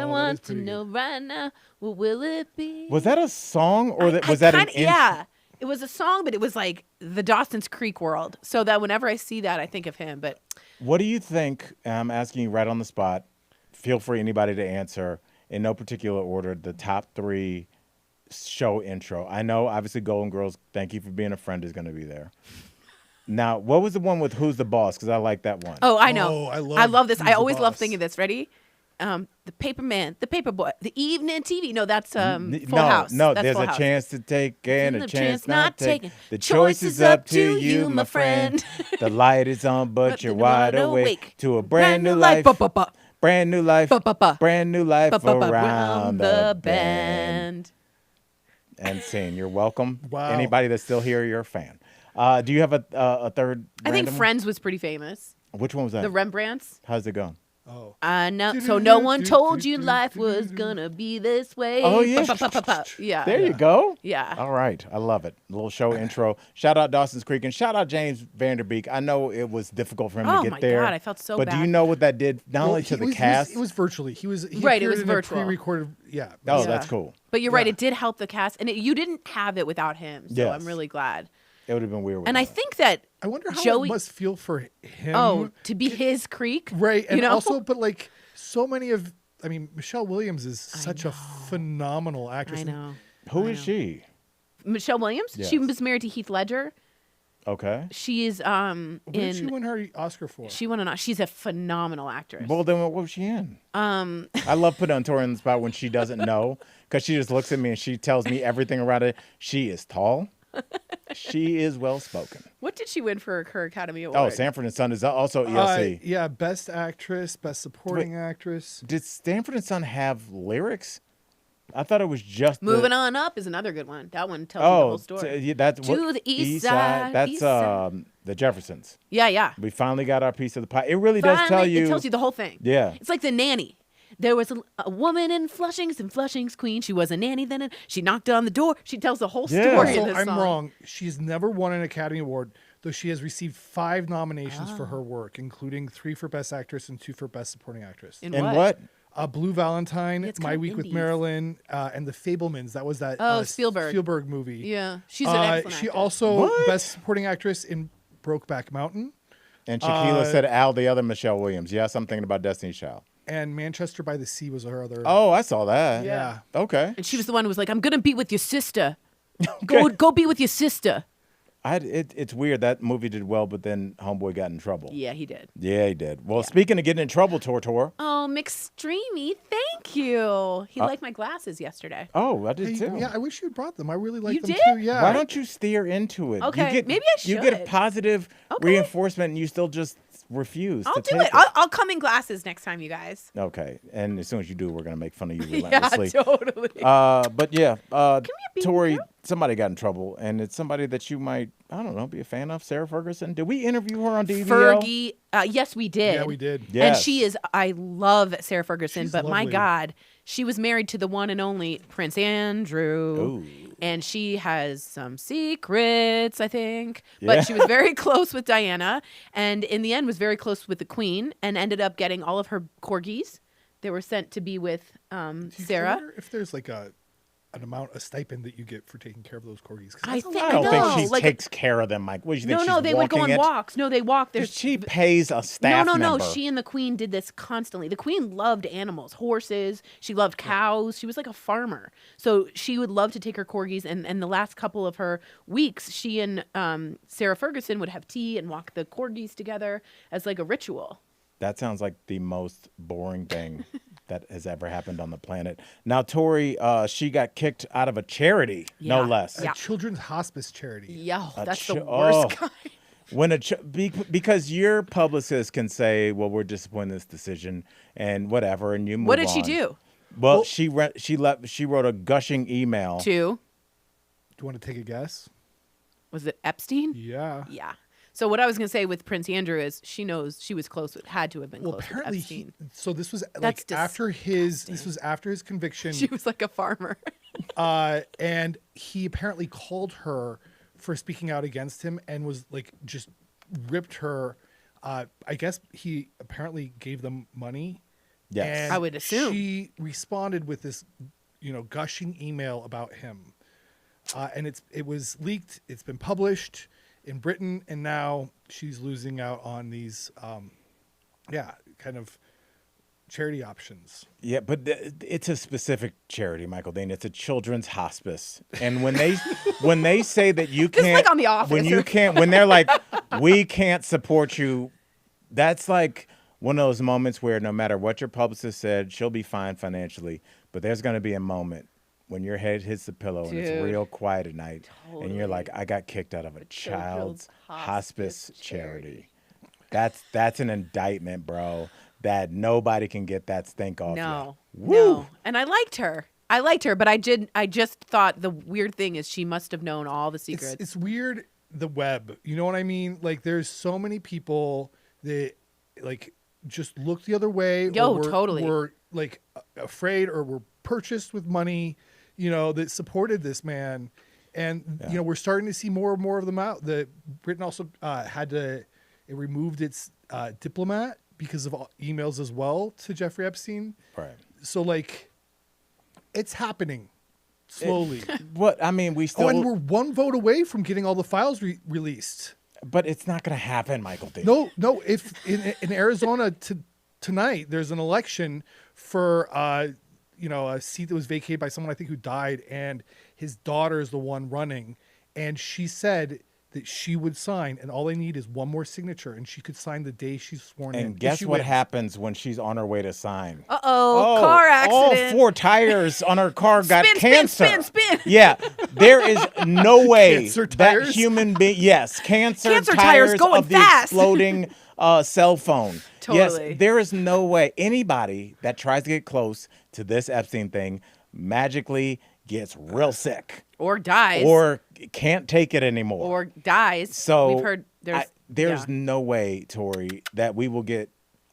I want to pretty know right now, what will it be? Was that a song or was that an? Yeah, it was a song, but it was like the Dawson's Creek world. So that whenever I see that, I think of him. But What do you think? I'm asking you right on the spot. Feel free, anybody, to answer in no particular order. The top 3 show intro. I know, obviously, Golden Girls. Thank you for being a friend is going to be there. Now, what was the one with Who's the Boss? Because I like that one. oh, I know, Oh, I I love love this. Who's I the always love Boss? thinking this. Ready? The Paper Man, the Paper Boy, the Evening TV. No, that's Full no, House. no. That's There's Full a House. chance to take and a The chance not taken. The choice is up to you, my friend. The light is on, but you're wide awake to a brand new life. Ba-ba-ba. Brand new life. Ba-ba-ba. Brand new life Ba-ba-ba. around the bend. And scene. You're welcome. Wow. Anybody that's still here, you're a fan. Do you have a third? I think random Friends was pretty famous. one? Which one was that? The Rembrandts. How's it going? Oh. So no one told you life was gonna be this way. Oh, yeah. Yeah. There you go. Yeah. All right. I love it. A little show intro. Shout out Dawson's Creek and shout out James Van Der Beek. I know it was difficult for him to get there. Oh my God, I felt so but bad. do you know what that did? Not only to the cast. It was virtually. He Right, it appeared was in virtual. A pre-recorded. Yeah. Oh, Yeah. that's cool. But you're right, it did help the cast, and you didn't have it without him. So Yes. I'm really glad. It would have been weird. And I think that I wonder how Joey it must feel for him. to be his creek, Right, and you know? also, but like so many of, I mean, Michelle Williams is such a phenomenal actress. I know. Who is she? Michelle Williams. Yes. She was married to Heath Ledger. Okay. She is What did she win her Oscar for? She won an. She's a phenomenal actress. Well, then what was she in? I love putting Tori on the spot when she doesn't know because she just looks at me and she tells me everything around it. She is tall. She is well spoken. What did she win for her Academy Award? Oh, Sanford and Son is also ELC. Yeah, Best Actress, Best Supporting Actress. Did Stanford and Son have lyrics? I thought it was just Moving On Up is another good one. That one tells you the whole story. Yeah, that's To the east side, That's east side. The Jeffersons. Yeah. We finally got our piece of the pie. It really does tell you. It tells you the whole thing. Yeah. It's like The Nanny. There was a woman in Flushing's and Flushing's queen. She was a nanny then. She knocked on the door. She tells the whole Yeah. story in Also, this I'm song. wrong. She's never won an Academy Award, though she has received 5 nominations for her work, including 3 for Best Actress and 2 for Best Supporting Actress. In And what? Blue Valentine, It's My kind of Week with indies. Marilyn, and The Fablemans. That was that Spielberg. movie. Yeah. She's an excellent She actress. also What? Best Supporting Actress in Brokeback Mountain And Shaquilla said Al, the other Michelle Williams. Yes, I'm thinking about Destiny's Child. and Manchester by the Sea was her other. Oh, I saw that. Yeah. Okay. And she was the one who was like, I'm going to be with your sister. Go be with your sister. It's weird. That movie did well, but then Homeboy got in trouble. Yeah, he did. Yeah, he did. Well, speaking of getting in trouble, Tor. Oh, McStreamy, thank you. He liked my glasses yesterday. Oh, I did too. Yeah, I wish you brought them. I really like You them did? too. Yeah. Why don't you steer into it? Okay, maybe I You get a should. positive Okay. reinforcement, and you still just refuse I'll to do take it. I'll come in glasses next time, you guys. Okay, and as soon as you do, we're gonna make fun of you Yeah, relentlessly. totally. But yeah, be Tori, girl? somebody got in trouble, and it's somebody that you might, I don't know, be a fan of. Sarah Ferguson. Did we interview her on DVL? Fergie, yes, we did. Yeah, we did. Yes. And she is, I love Sarah Ferguson, She's but my lovely. God, she was married to the one and only Prince Andrew. Ooh. And she has some secrets, I think. Yeah. But she was very close with Diana. And in the end was very close with the Queen and ended up getting all of her corgis. They were sent to be with I Sarah. wonder if there's like an amount of stipend that you get for taking care of those corgis. 'Cause I that's a think lot. I don't know, think she like- takes care of them, Mike. What do you think? No, she's they would go on walking it? walks. No, they walk. There's She pays a staff no. member. She and the Queen did this constantly. The Queen loved animals, horses. She loved cows. She was like a farmer. So she would love to take her corgis. And the last couple of her weeks, she and Sarah Ferguson would have tea and walk the corgis together as like a ritual. That sounds like the most boring thing that has ever happened on the planet. Now, Tori, she got kicked out of a charity, no Yeah. less. Yeah. A children's hospice charity. Yeah, that's the oh. worst kind. When because your publicist can say, "Well, we're disappointed in this decision," and whatever, and you move What did she on. do? Well, she wrote a gushing email. To, Do you want to take a guess? was it Epstein? Yeah. Yeah. So what I was going to say with Prince Andrew is she knows she was close with, had to have been Well, close with apparently, Epstein. so this was That's like after his. This was after his conviction, She was like a farmer. and he apparently called her for speaking out against him and was like just ripped her. I guess he apparently gave them money. Yes. And I would assume. she responded with this, gushing email about him, and it was leaked. It's been published in Britain, and now she's losing out on these, kind of charity options. Yeah, but it's a specific charity, Michael Dane. It's a children's hospice, and when they say that you This is can't, like on The Office. when they're like, we can't support you, that's like one of those moments where no matter what your publicist said, she'll be fine financially, but there's going to be a moment when your head hits the pillow and it's Dude. real quiet at night, and you're like, Totally. I got kicked out of a child's Children's hospice hospice charity. That's an indictment, bro. that nobody can get that stink off. No, you. Woo. no. And I liked her. But I just thought the weird thing is she must have known all the secrets. It's weird, the web. You know what I mean? Like, there's so many people that, like, just look the other way. Yo, totally. Were, like, afraid or were purchased with money, you know, that supported this man. And, you know, we're starting to see more and more of them out. Britain also it removed its diplomat because of emails as well to Jeffrey Epstein. Right. So, like, it's happening slowly. We still... and we're one vote away from getting all the files released. But it's not going to happen, Michael D. No. If in Arizona tonight, there's an election for, a seat that was vacated by someone, I think, who died, and his daughter is the one running. And she said that she would sign, and all they need is one more signature, and she could sign the day she's sworn in. And guess what happens when she's on her way to sign? Car accident. All 4 tires on her car got cancer. Spin. Yeah, there is no way Cancer that tires? human being. Yes, cancer tires going of fast. the exploding cell phone. Totally. Yes, there is no way anybody that tries to get close to this Epstein thing magically gets real sick. Or dies. Or can't take it anymore. Or dies. So we've heard there's no way, Tori, that we will get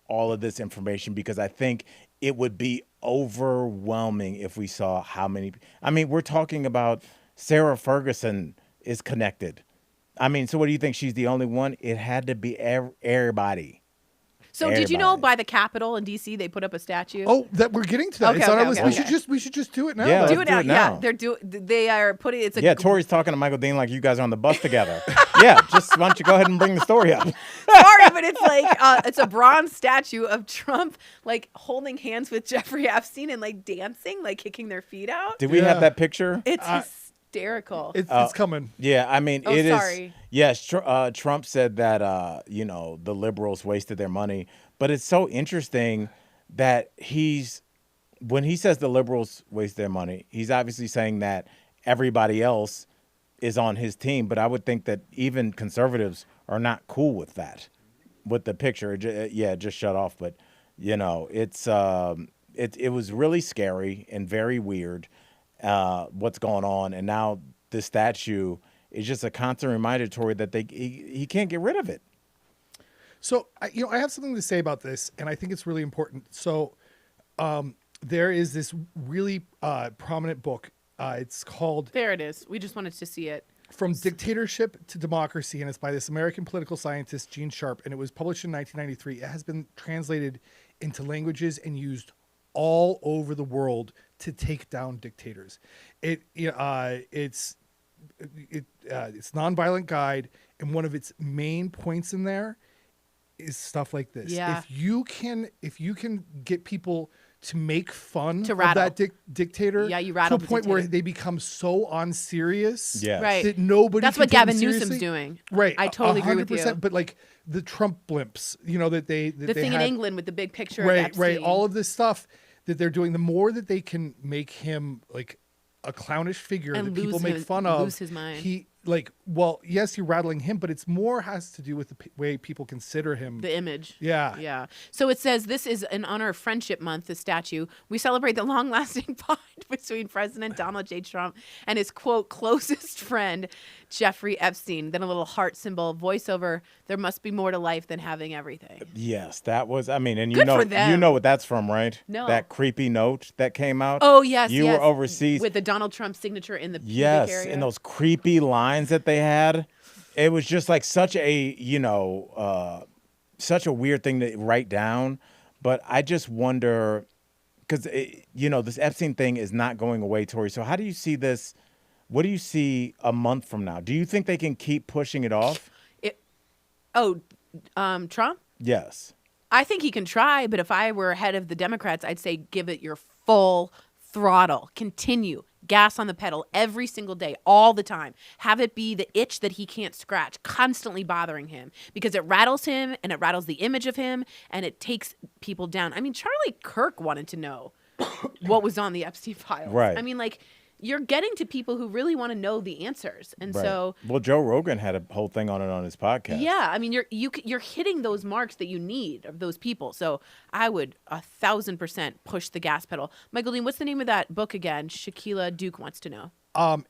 all of this information, because I think it would be overwhelming if we saw how many. I mean, we're talking about Sarah Ferguson is connected. I mean, so what do you think? She's the only one? It had to be everybody. So did you know by the Capitol in D.C. they put up a statue? Oh, that we're getting to that. Okay, It's on our okay, list. okay. We should just do it now. Yeah, do let's it now. do it now. Yeah, they are putting it's a Tori's talking to Michael Dean like you guys are on the bus together. Yeah, just why don't you go ahead and bring the story up? Sorry, but it's like it's a bronze statue of Trump like holding hands with Jeffrey Epstein and like dancing, like kicking their feet out. Did we have that picture? It's hysterical. It's coming. Yeah, I mean, Oh, it is. sorry. Yes, Trump said that the liberals wasted their money, but it's so interesting that when he says the liberals waste their money, he's obviously saying that everybody else is on his team. But I would think that even conservatives are not cool with that, with the picture. It just shut off. But it's it was really scary and very weird what's going on, and now this statue is just a constant reminder, Tori, that he can't get rid of it. So, I have something to say about this, and I think it's really important. So, there is this really prominent book. It's called... There it is. We just wanted to see it. From Dictatorship to Democracy, and it's by this American political scientist, Gene Sharp, and it was published in 1993. It has been translated into languages and used all over the world to take down dictators. It's nonviolent guide, and one of its main points in there is stuff like this. Yeah. If you can get people to make fun To of rattle. that dictator, Yeah, you to rattle a the point where dictator. they become so unserious, Yes. Right. that nobody. That's can what take them Gavin Newsom's seriously. doing. Right, I totally agree with you. 100%. But like the Trump blimps, that they The thing in England with the big picture of right, Epstein. all of this stuff that they're doing. The more that they can make him like a clownish figure And that people lose make his- fun of, lose his mind. yes, you're rattling him, but it's more has to do with the way people consider him. The image. Yeah. Yeah. So it says this is in honor of Friendship Month, the statue. We celebrate the long-lasting bond between President Donald J. Trump and his, quote, closest friend, Jeffrey Epstein. Then a little heart symbol, voiceover. There must be more to life than having everything. Yes, that was. I mean, and Good for them. you know what that's from, right? No. That creepy note that came out. Oh, yes, You yes. were overseas. With the Donald Trump signature in the pubic Yes, area. and those creepy lines that they had. It was just like such a weird thing to write down. But I just wonder, because this Epstein thing is not going away, Tori. So how do you see this? What do you see a month from now? Do you think they can keep pushing it off? Trump? Yes. I think he can try, but if I were head of the Democrats, I'd say give it your full throttle. Continue. Gas on the pedal every single day, all the time. Have it be the itch that he can't scratch, constantly bothering him, because it rattles him and it rattles the image of him and it takes people down. I mean, Charlie Kirk wanted to know what was on the Epstein files. Right. I mean, like, you're getting to people who really want to know the answers. And Right. so, well, Joe Rogan had a whole thing on it on his podcast. yeah, I mean, you're hitting those marks that you need of those people. So I would 1,000% push the gas pedal. Michael Dean, what's the name of that book again? Shaquila Duke wants to know.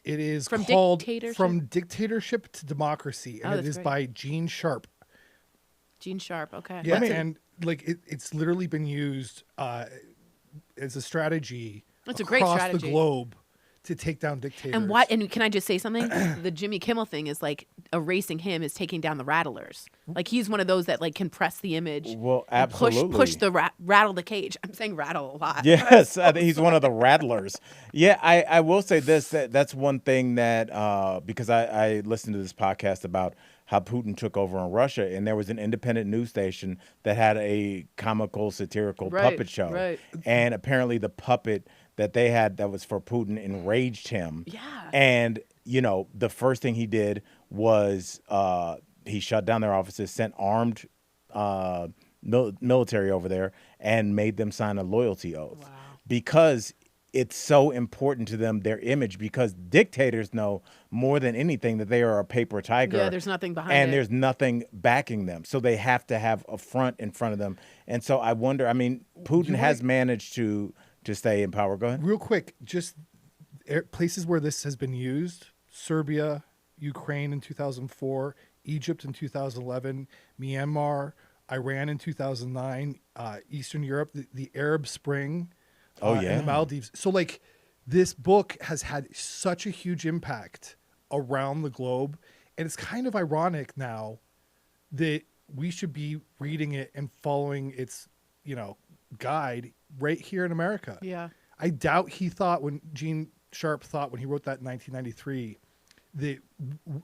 It is From called Dictatorship? From Dictatorship to Democracy, and it that's is great. by Gene Sharp. Gene Sharp. Okay. Yeah, and like it's literally been used as a strategy That's a great across strategy. the globe to take down dictators. And what? And can I just say something? The Jimmy Kimmel thing is like erasing him is taking down the rattlers. Like he's one of those that like can press the image. Well, and absolutely. Push the rattle the cage. I'm saying rattle a lot. Yes, I think he's one of the rattlers. Yeah, I will say this. That's one thing that because I listened to this podcast about how Putin took over in Russia, and there was an independent news station that had a comical, satirical puppet show. Right. And apparently the puppet that they had that was for Putin enraged him. Yeah. And, the first thing he did was he shut down their offices, sent armed military over there, and made them sign a loyalty oath. Wow. Because it's so important to them, their image, because dictators know more than anything that they are a paper tiger. Yeah, there's nothing behind it. And there's nothing backing them. So they have to have a front in front of them. And so I wonder, Putin has managed to stay in power. Go ahead. Real quick, just places where this has been used: Serbia, Ukraine in 2004, Egypt in 2011, Myanmar, Iran in 2009, Eastern Europe, the Arab Spring. And the Maldives. So like this book has had such a huge impact around the globe. And it's kind of ironic now that we should be reading it and following its, guide right here in America. Yeah. I doubt Gene Sharp thought when he wrote that in 1993 that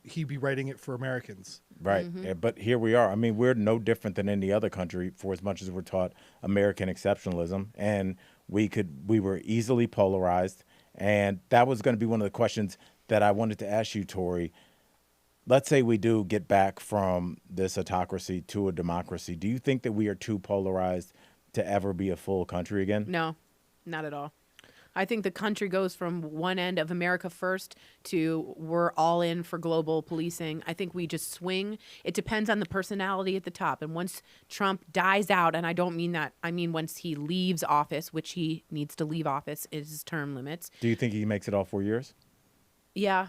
he'd be writing it for Americans. Right. Mm-hmm. Yeah, but here we are. We're no different than any other country for as much as we're taught American exceptionalism. And we were easily polarized. And that was going to be one of the questions that I wanted to ask you, Tory. Let's say we do get back from this autocracy to a democracy. Do you think that we are too polarized to ever be a full country again? No, not at all. I think the country goes from one end of America first to we're all in for global policing. I think we just swing. It depends on the personality at the top. And once Trump dies out, and I don't mean that, I mean once he leaves office, which he needs to leave office, is his term limits. Do you think he makes it all 4 years? Yeah.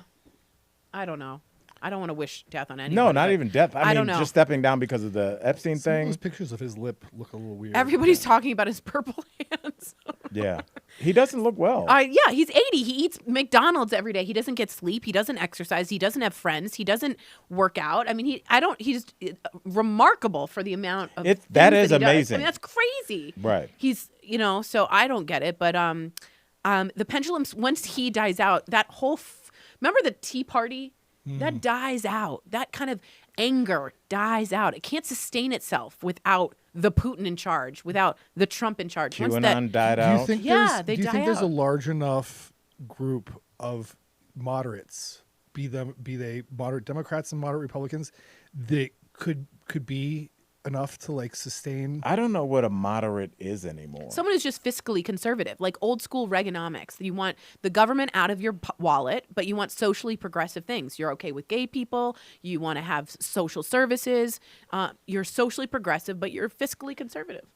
I don't know. I don't want to wish death on anybody. No, not even death. I don't know. Just stepping down because of the Epstein Some of thing. those pictures of his lip look a little weird. Everybody's talking about his purple hands. Yeah. He doesn't look well. Yeah, he's 80. He eats McDonald's every day. He doesn't get sleep. He doesn't exercise. He doesn't have friends. He doesn't work out. He's remarkable for the amount of that things is that he does. amazing. That's crazy. Right. He's, so I don't get it. But the pendulum, once he dies out, that whole, remember the Tea Party? That dies out. That kind of anger dies out. It can't sustain itself without the Putin in charge, without the Trump in charge. QAnon died Do out. you think Yeah, there's, they die there's a out. large enough group of moderates, be they moderate Democrats and moderate Republicans, that could be enough to like sustain? I don't know what a moderate is anymore. Someone who's just fiscally conservative, like old school Reaganomics. You want the government out of your wallet, but you want socially progressive things. You're okay with gay people. You want to have social services. You're socially progressive, but you're fiscally conservative.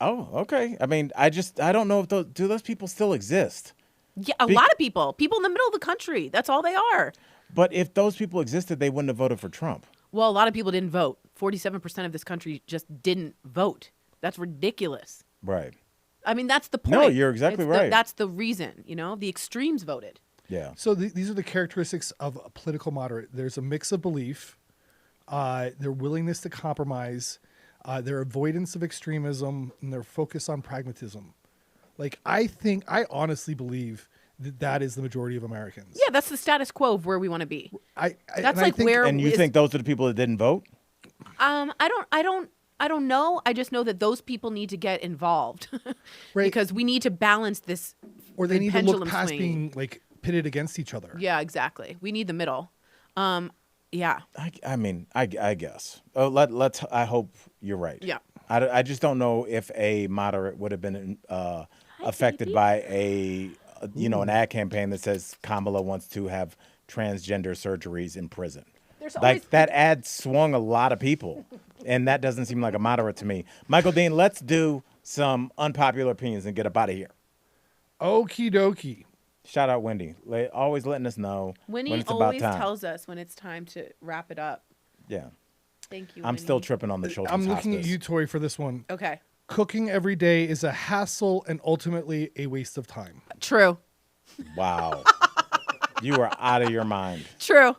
Oh, okay. I don't know if do those people still exist? Yeah, a lot of people in the middle of the country. That's all they are. But if those people existed, they wouldn't have voted for Trump. Well, a lot of people didn't vote. 47% of this country just didn't vote. That's ridiculous. Right. That's the point. No, you're exactly right. That's the reason, the extremes voted. Yeah. So these are the characteristics of a political moderate. There's a mix of belief, their willingness to compromise, their avoidance of extremism, and their focus on pragmatism. Like, I honestly believe that is the majority of Americans. Yeah, that's the status quo of where we want to be. That's like where. And you think those are the people that didn't vote? I don't know. I just know that those people need to get involved, Right. Because we need to balance this. Or they need to look pendulum past swing. being like pitted against each other. Yeah, exactly. We need the middle. Yeah. I guess. Oh, let's. I hope you're right. Yeah. I just don't know if a moderate would have been affected baby. by a an ad campaign that says Kamala wants to have transgender surgeries in prison. There's Like always that ad swung a lot of people, and that doesn't seem like a moderate to me. Michael Dean, let's do some unpopular opinions and get up out of here. Okie dokie. Shout out Wendy, always letting us know Winnie when it's about always time. tells us when it's time to wrap it up. Yeah, Thank you. I'm Winnie. still tripping on the children's I'm looking hospice. at you, Tori, for this one. Okay. Cooking every day is a hassle and ultimately a waste of time. True. Wow, you are out of your mind. True.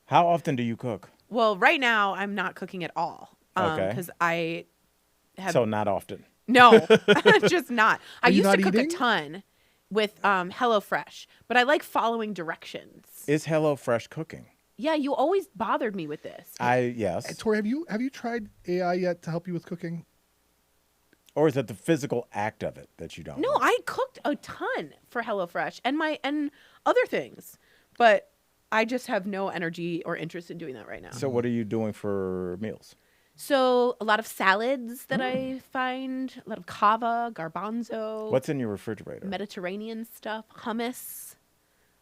How often do you cook? Well, right now I'm not cooking at all. Okay. Because I have So not often. no, just not. I you used to not cook eating? a ton with HelloFresh, but I like following directions. Is HelloFresh cooking? Yeah, you always bothered me with this. Yes. Tori, have you tried AI yet to help you with cooking? Or is it the physical act of it that you don't? No, like? I cooked a ton for HelloFresh and other things, but I just have no energy or interest in doing that right now. So what are you doing for meals? So a lot of salads that I find, a lot of cava, garbanzo, What's in your refrigerator? Mediterranean stuff, hummus,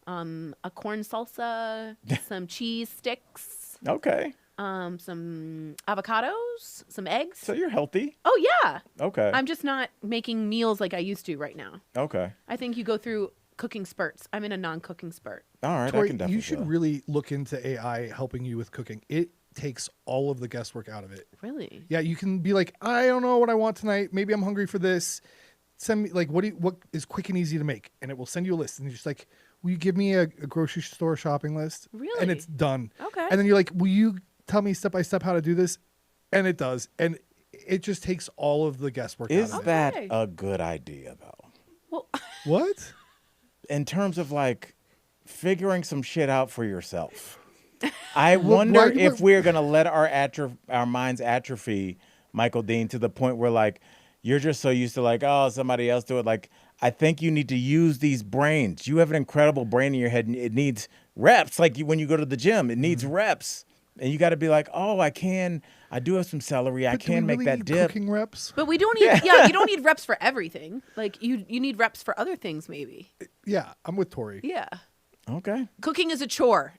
a corn salsa, some cheese sticks, Okay. some avocados, some eggs. So you're healthy. Oh yeah. Okay. I'm just not making meals like I used to right now. Okay. I think you go through cooking spurts. I'm in a non-cooking spurt. All right. I Tori, can definitely. you should really look into AI helping you with cooking. It takes all of the guesswork out of it. Really? Yeah, you can be like, I don't know what I want tonight. Maybe I'm hungry for this. Send me what is quick and easy to make, and it will send you a list. And you're just like, will you give me a grocery store shopping list? Really? And it's done. Okay. And then you're like, will you tell me step by step how to do this? And it does. And it just takes all of the guesswork Is out of that Okay. a good idea though? Well, it. What? In terms of like figuring some shit out for yourself. I Well, wonder why- if we're gonna let our minds atrophy, Michael Dean, to the point where like you're just so used to like, oh, somebody else do it. Like, I think you need to use these brains. You have an incredible brain in your head, and it needs reps. Like when you go to the gym, it needs reps, and you got to be like, oh, I do have some celery. I But do we can make really that need dip. Cooking reps? but we don't need. Yeah, you don't need reps for everything. Like you need reps for other things, maybe. Yeah, I'm with Tori. Yeah. Okay. Cooking is a chore.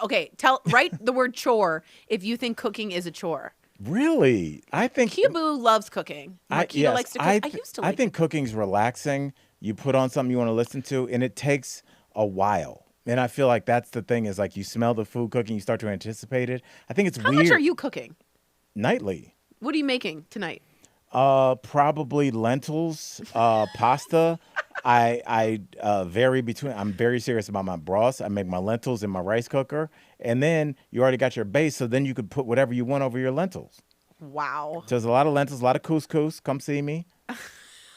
Okay, write the word chore if you think cooking is a chore. Really, I think Kibu loves cooking. Marquita likes to cook. I used to like I think cooking's relaxing. You put on something you want to listen to, and it takes a while. And I feel like that's the thing is like you smell the food cooking, you start to anticipate it. I think it's How weird. much are you cooking? Nightly? What are you making tonight? Probably lentils, pasta. I vary between. I'm very serious about my broth. I make my lentils in my rice cooker, and then you already got your base. So then you could put whatever you want over your lentils. Wow. So there's a lot of lentils, a lot of couscous. Come see me.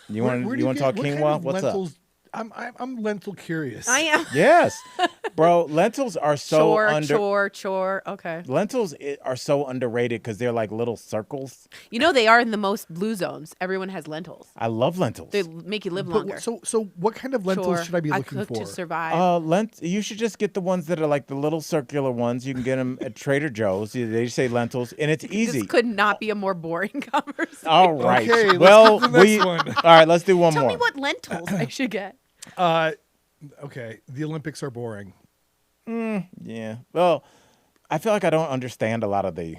You want Where do you want to talk what quinoa? kind of What's lentils? I'm lentil curious. I am. up? Yes, bro. Lentils are so Chore. Okay. Lentils are so underrated because they're like little circles. You know they are in the most blue zones. Everyone has lentils. I love lentils. They make you live But longer. so what kind of lentils Chore. should I be looking cook for? to survive. You should just get the ones that are like the little circular ones. You can get them at Trader Joe's. They say lentils, and it's easy. This could not be a more boring conversation. All right. Okay, well, let's get to the next one. all right. Let's do one Tell more. me what lentils I should get. Okay, the Olympics are boring. Yeah. Well, I feel like I don't understand a lot of the.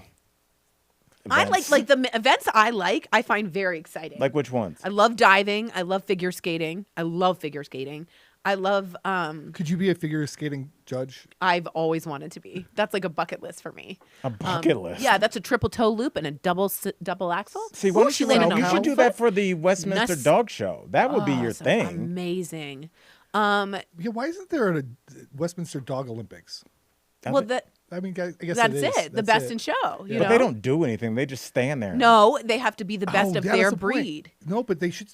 I events. like the events I find very exciting. Like which ones? I love diving. I love figure skating. I love Could you be a figure skating judge? I've always wanted to be. That's like a bucket list for me. A bucket list. Yeah, that's a triple toe loop and a double axel. See, why don't she you landed on you her should own do foot? that for the Westminster Nice. Dog Show. That would be your So thing. amazing. Yeah, why isn't there a Westminster Dog Olympics? Well, that I mean, I guess that's it. Is. it. The That's best it. in show. You But know? they don't do anything. They just stand there. No, they have to be the best Oh, of yeah, their that's the point. breed. No, but they should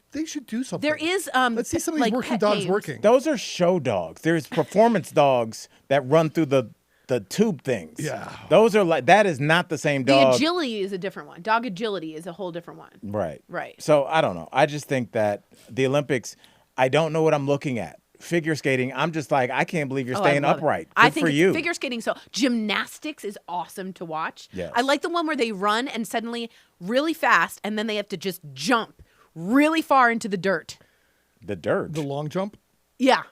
do something. There is Let's see some of these like working pet dogs names. working. Those are show dogs. There's performance dogs that run through the tube things. Yeah. Those are like that is not the same The dog. agility is a different one. Dog agility is a whole different one. Right. Right. So I don't know. I just think that the Olympics, I don't know what I'm looking at. Figure skating, I'm just like, I can't believe you're Oh, I staying love it. upright. Good I think for you. figure skating. So gymnastics is awesome to watch. Yes. I like the one where they run and suddenly really fast, and then they have to just jump really far into the dirt. The dirt. The long jump. Yeah.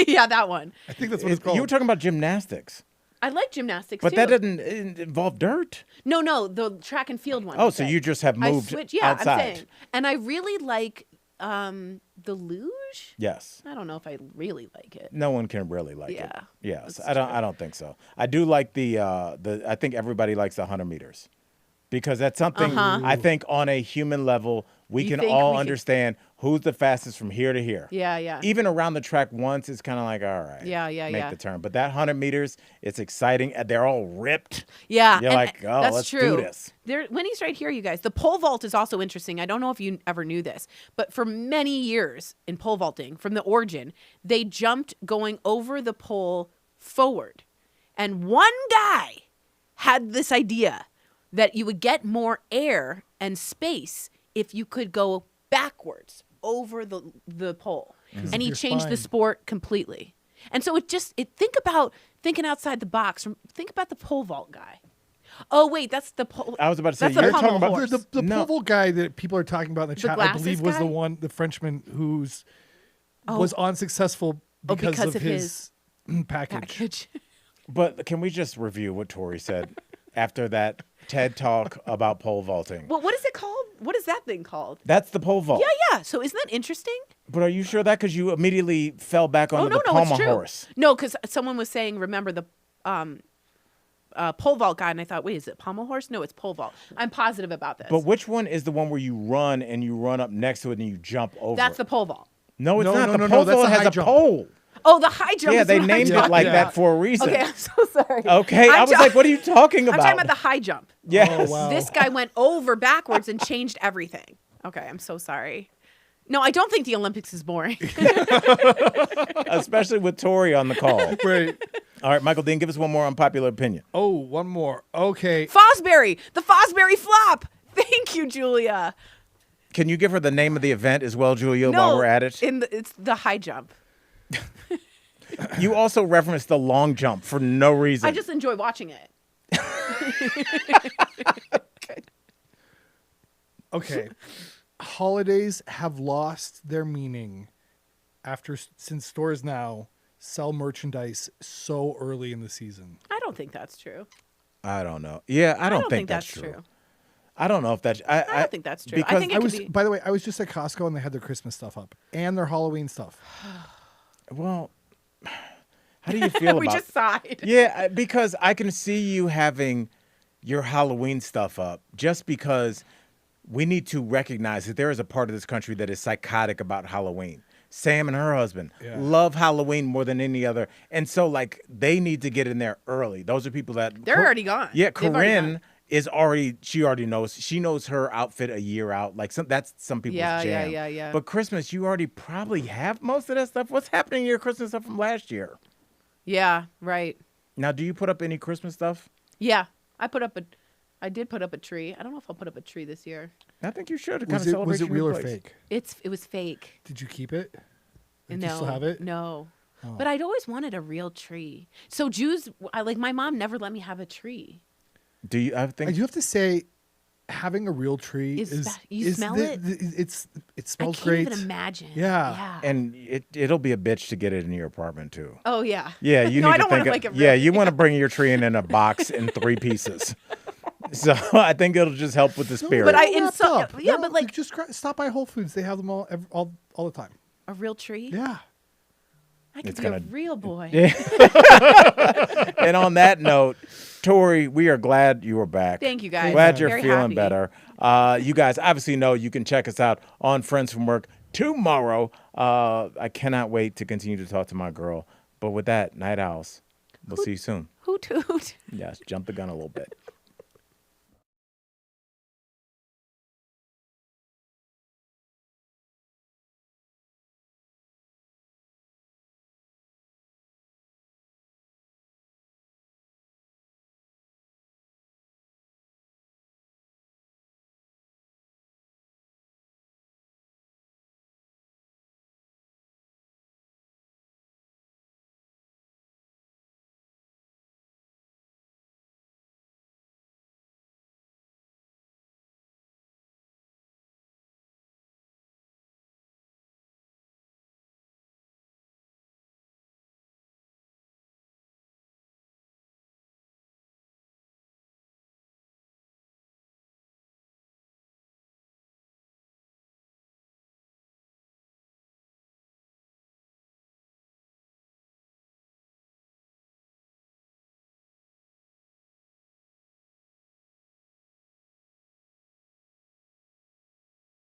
Yeah, that one. I think that's what it's called. You were talking about gymnastics. I like gymnastics But too. that doesn't involve dirt. No, the track and field one. Oh, so you just have moved outside. I'm saying. And I really like the luge. Yes. I don't know if I really like it. No one can really like it. Yeah. Yes. I don't think so. I do like the I think everybody likes the 100 meters. Because that's something I think on a human level we can all understand who's the fastest from here to here. Yeah. Even around the track once, it's kind of like, all right. Make the turn. But that 100 meters, it's exciting. They're all ripped. Yeah. You're like, oh, that's let's true. do this. Winnie's right here, you guys. The pole vault is also interesting. I don't know if you ever knew this, but for many years in pole vaulting, from the origin, they jumped going over the pole forward. And one guy had this idea that you would get more air and space if you could go backwards over the pole. And he changed the sport completely. And so think about thinking outside the box. Think about the pole vault guy. Oh, wait, that's the pole. I was about to say, you're talking about the pole vault guy that people are talking about in the chat, I believe was guy? the Frenchman who's was unsuccessful because of his package. But can we just review what Tori said after that TED talk about pole vaulting? Well, what is it called? What is that thing called? That's the pole vault. Yeah. So isn't that interesting? But are you sure that? Because you immediately fell back onto the pommel horse. No, because someone was saying, remember the pole vault guy, and I thought, wait, is it pommel horse? No, it's pole vault. I'm positive about this. But which one is the one where you run and you run up next to it and you jump over? That's the pole vault. No, it's not. The pole vault has a pole. Oh, the high jump. Yeah, they named it like that for a reason. Okay, I'm so sorry. Okay, I was like, what are you talking about? I'm talking about the high jump. Yes. Oh, wow. This guy went over backwards and changed everything. Okay, I'm so sorry. No, I don't think the Olympics is boring. Especially with Tori on the call. Right. All right, Michael Dean, give us one more unpopular opinion. Oh, one more. Okay. Fosbury, the Fosbury flop. Thank you, Julia. Can you give her the name of the event as well, Julia, while we're at it? It's the high jump. You also referenced the long jump for no reason. I just enjoy watching it. Okay. Holidays have lost their meaning since stores now sell merchandise so early in the season. I don't think that's true. I don't know. Yeah, I don't think that's true. I don't know if that's. I don't think that's true. Because I think it could be. By the way, I was just at Costco and they had their Christmas stuff up and their Halloween stuff. Well, how do you feel about? We just sighed. Yeah, because I can see you having your Halloween stuff up just because we need to recognize that there is a part of this country that is psychotic about Halloween. Sam and her husband love Halloween more than any other. And so, like, they need to get in there early. Those are people that... They're already gone. Yeah, Corinne is already... She already knows. She knows her outfit a year out. Like, that's some people's jam. Yeah. But Christmas, you already probably have most of that stuff. What's happening in your Christmas stuff from last year? Yeah, right. Now, do you put up any Christmas stuff? Yeah. I did put up a tree. I don't know if I'll put up a tree this year. I think you should. Was it real or fake? It was fake. Did you keep it? Did No. you still have it? No. Oh. But I'd always wanted a real tree. So Jews, my mom never let me have a tree. Do you? I think. I do have to say, having a real tree you smell it? It smells I can't great. even imagine. Yeah. And it'll be a bitch to get it in your apartment too. Oh yeah. Yeah, you No, need I don't to think. want to make it Yeah, real. you want to bring your tree in a box in 3 pieces. So I think it'll just help with the spirit. But just stop by Whole Foods. They have them all the time. A real tree? Yeah. I could It's be a gonna- real boy. Yeah. And on that note, Tori, we are glad you are back. Thank you, guys. Glad you're Very feeling happy. better. You guys obviously know you can check us out on Friends from Work tomorrow. I cannot wait to continue to talk to my girl. But with that, Night Owls, we'll see you soon. Hoot hoot. Yes, jump the gun a little bit.